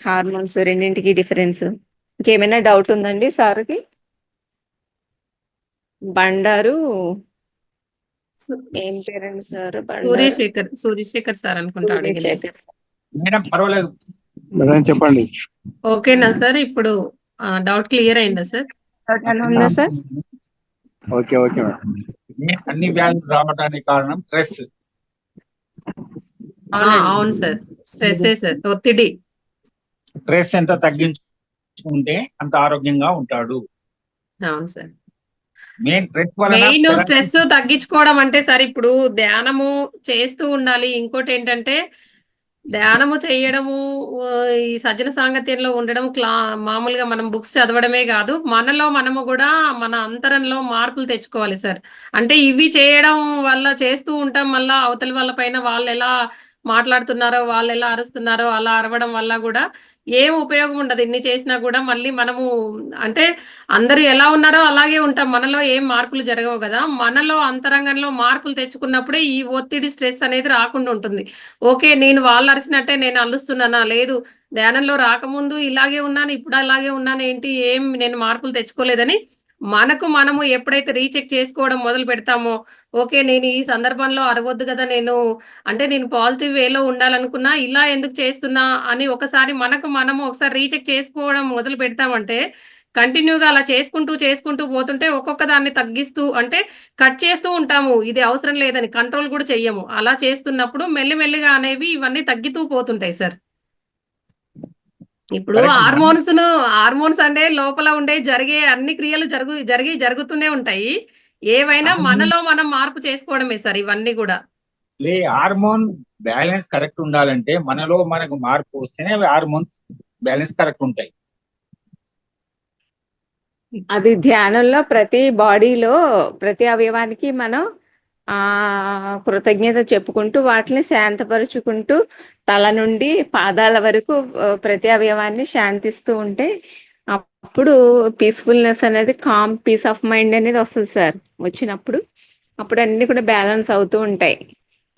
Speaker 3: హార్మోన్స్ రెండింటికి డిఫరెన్స్. ఇంకేమైనా డౌట్ ఉందండి సార్కి? బండారు ఏం పేరండి సార్?
Speaker 1: సూర్యశేఖర్ సార్ అనుకుంటా అడిగింది.
Speaker 3: సూర్యశేఖర్ సార్.
Speaker 6: మేడం పర్వాలేదు.
Speaker 7: మేడం చెప్పండి.
Speaker 1: ఓకేనా సార్? ఇప్పుడు డౌట్ క్లియర్ అయిందా సార్?
Speaker 3: ఉందా సార్?
Speaker 7: Okay okay madam.
Speaker 6: అన్ని వ్యాధులు రావడానికి కారణం స్ట్రెస్.
Speaker 1: అవును సార్, స్ట్రెస్సే సార్, ఒత్తిడి.
Speaker 6: స్ట్రెస్ ఎంత తగ్గించుకుంటే అంత ఆరోగ్యంగా ఉంటాడు.
Speaker 1: అవును సార్.
Speaker 6: మెయిన్
Speaker 1: స్ట్రెస్ తగ్గించుకోవడం అంటే సార్, ఇప్పుడు ధ్యానము చేస్తూ ఉండాలి. ఇంకోటి ఏంటంటే ధ్యానము చేయడము, ఈ సజ్జన సాంగత్యంలో ఉండడం, మామూలుగా మనం బుక్స్ చదవడమే కాదు, మనలో మనము కూడా మన అంతరంలో మార్పులు తెచ్చుకోవాలి సార్. అంటే ఇవి చేయడం వల్ల, చేస్తూ ఉంటాం, మళ్ళా అవతలి వాళ్ళ పైన వాళ్ళు ఎలా మాట్లాడుతున్నారో, వాళ్ళు ఎలా అరుస్తున్నారో అలా అరవడం వల్ల కూడా ఏం ఉపయోగం ఉండదు. ఇన్ని చేసినా కూడా మళ్ళీ మనము అంటే అందరూ ఎలా ఉన్నారో అలాగే ఉంటాం, మనలో ఏం మార్పులు జరగవు కదా. మనలో అంతరంగంలో మార్పులు తెచ్చుకున్నప్పుడే ఈ ఒత్తిడి, స్ట్రెస్ అనేది రాకుండా ఉంటుంది. ఓకే, నేను వాళ్ళు అరిచినట్టే నేను అల్లుస్తున్నానా? లేదు, ధ్యానంలో రాకముందు ఇలాగే ఉన్నాను, ఇప్పుడు అలాగే ఉన్నాను, ఏంటి ఏం నేను మార్పులు తెచ్చుకోలేదని మనకు మనము ఎప్పుడైతే రీచెక్ చేసుకోవడం మొదలు పెడతామో, ఓకే నేను ఈ సందర్భంలో అరవద్దు కదా, నేను పాజిటివ్ వేలో ఉండాలనుకున్నా, ఇలా ఎందుకు చేస్తున్నా అని ఒకసారి మనకు మనము ఒకసారి రీచెక్ చేసుకోవడం మొదలు పెడతామంటే, కంటిన్యూగా అలా చేసుకుంటూ పోతుంటే ఒక్కొక్క దాన్ని తగ్గిస్తూ, అంటే కట్ చేస్తూ ఉంటాము. ఇది అవసరం లేదని కంట్రోల్ కూడా చెయ్యము. అలా చేస్తున్నప్పుడు మెల్లిమెల్లిగా అనేవి ఇవన్నీ తగ్గుతూ పోతుంటాయి సార్. ఇప్పుడు హార్మోన్స్ అంటే లోపల ఉండే జరిగే అన్ని క్రియలు జరుగుతూనే ఉంటాయి. ఏవైనా మనలో మనం మార్పు చేసుకోవడమే సార్ ఇవన్నీ కూడా.
Speaker 6: హార్మోన్ బ్యాలెన్స్ కరెక్ట్ ఉండాలంటే మనలో మనకు మార్పు వస్తేనే హార్మోన్స్ బ్యాలెన్స్ కరెక్ట్ ఉంటాయి.
Speaker 3: అది ధ్యానంలో ప్రతి బాడీలో ప్రతి అవయవానికి మనం కృతజ్ఞత చెప్పుకుంటూ, వాటిని శాంతపరుచుకుంటూ, తల నుండి పాదాల వరకు ప్రతి అవయవాన్ని శాంతిస్తూ ఉంటే అప్పుడు పీస్ఫుల్నెస్ అనేది, కామ్, పీస్ ఆఫ్ మైండ్ అనేది వస్తుంది సార్. వచ్చినప్పుడు అప్పుడు అన్ని కూడా బ్యాలెన్స్ అవుతూ ఉంటాయి.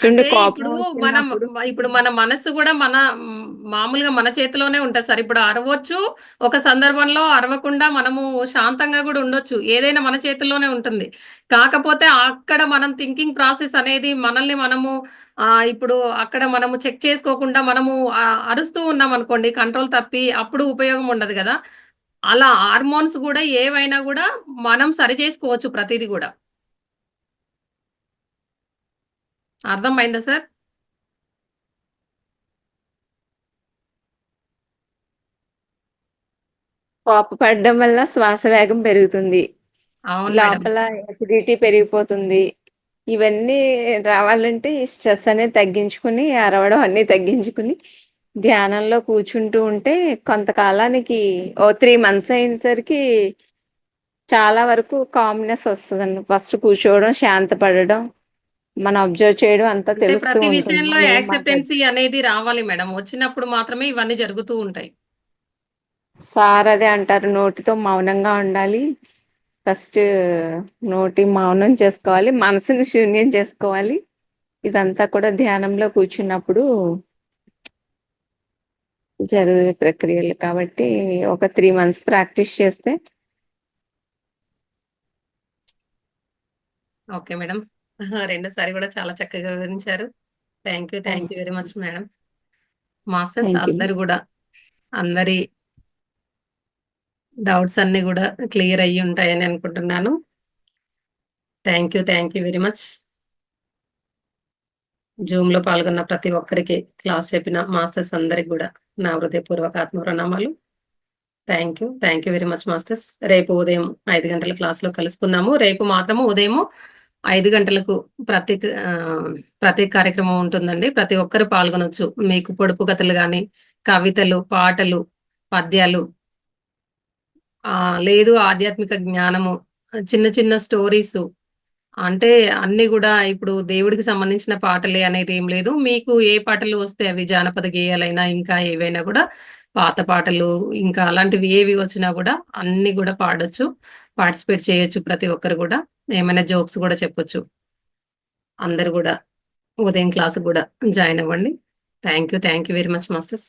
Speaker 1: ఇప్పుడు మన మనసు కూడా మామూలుగా మన చేతిలోనే ఉంటది సార్. ఇప్పుడు అరవచ్చు, ఒక సందర్భంలో అరవకుండా మనము శాంతంగా కూడా ఉండొచ్చు. ఏదైనా మన చేతిలోనే ఉంటుంది. కాకపోతే అక్కడ మనం థింకింగ్ ప్రాసెస్ అనేది మనల్ని మనము ఇప్పుడు అక్కడ మనము చెక్ చేసుకోకుండా మనము అరుస్తూ ఉన్నాం అనుకోండి, కంట్రోల్ తప్పి, అప్పుడు ఉపయోగం ఉండదు కదా. అలా హార్మోన్స్ కూడా ఏవైనా కూడా మనం సరి చేసుకోవచ్చు ప్రతిదీ కూడా. అర్థమైందా సార్?
Speaker 3: కోపపడడం వల్ల శ్వాస వేగం పెరుగుతుంది, లోపల ఎసిడిటీ పెరిగిపోతుంది. ఇవన్నీ రావాలంటే ఈ స్ట్రెస్ అనేది తగ్గించుకుని, అరవడం అన్ని తగ్గించుకుని ధ్యానంలో కూర్చుంటూ ఉంటే కొంతకాలానికి 3 months అయినసరికి చాలా వరకు కామ్నెస్ వస్తుందండి. ఫస్ట్ కూర్చోవడం, శాంతపడడం, మనం అబ్జర్వ్ చేయడం అంతా తెలుస్తూ
Speaker 1: ప్రతి
Speaker 3: ఉంటుంది.
Speaker 1: విషయంలో యాక్సెప్టెన్సీ అనేది రావాలి మేడం. వచ్చినప్పుడు మాత్రమే ఇవన్నీ జరుగుతూ ఉంటాయి.
Speaker 3: సార్ అదే అంటారు, నోటితో మౌనంగా ఉండాలి. ఫస్ట్ నోటి మౌనం చేసుకోవాలి, మనసుని శూన్యం చేసుకోవాలి. ఇదంతా కూడా ధ్యానంలో కూర్చున్నప్పుడు జరిగే ప్రక్రియలు కాబట్టి ఒక 3 months ప్రాక్టీస్ చేస్తే
Speaker 1: ఓకే మేడం. రెండోసారి కూడా చాలా చక్కగా వివరించారు. Thank you very much madam. Masters
Speaker 3: Thank you.
Speaker 1: అందరు కూడా అందరి డౌట్స్ అన్ని కూడా క్లియర్ అయ్యి ఉంటాయని అనుకుంటున్నాను. Thank you very much. Zoom లో పాల్గొన్న ప్రతి ఒక్కరికి, క్లాస్ చెప్పిన మాస్టర్స్ అందరికి కూడా నా హృదయపూర్వక ఆత్మప్రణామాలు. Thank you very much masters. రేపు ఉదయం 5 గంటల క్లాస్ లో కలుసుకుందాము. రేపు మాత్రము ఉదయం 5 గంటలకు ప్రతి కార్యక్రమం ఉంటుందండి. ప్రతి ఒక్కరు పాల్గొనొచ్చు. మీకు పొడుపు కథలు కానీ, కవితలు, పాటలు, పద్యాలు, లేదు ఆధ్యాత్మిక జ్ఞానము, చిన్న చిన్న స్టోరీస్, అంటే అన్ని కూడా ఇప్పుడు దేవుడికి సంబంధించిన పాటలే అనేది ఏం లేదు. మీకు ఏ పాటలు వస్తే అవి జానపద గేయాలైనా ఇంకా ఏవైనా కూడా పాత పాటలు ఇంకా అలాంటివి ఏవి వచ్చినా కూడా అన్ని కూడా పాడొచ్చు, పార్టిసిపేట్ చేయొచ్చు. ప్రతి ఒక్కరు కూడా ఏమైనా జోక్స్ కూడా చెప్పొచ్చు. అందరు కూడా ఉదయం క్లాస్ కూడా జాయిన్ అవ్వండి. Thank you very much masters.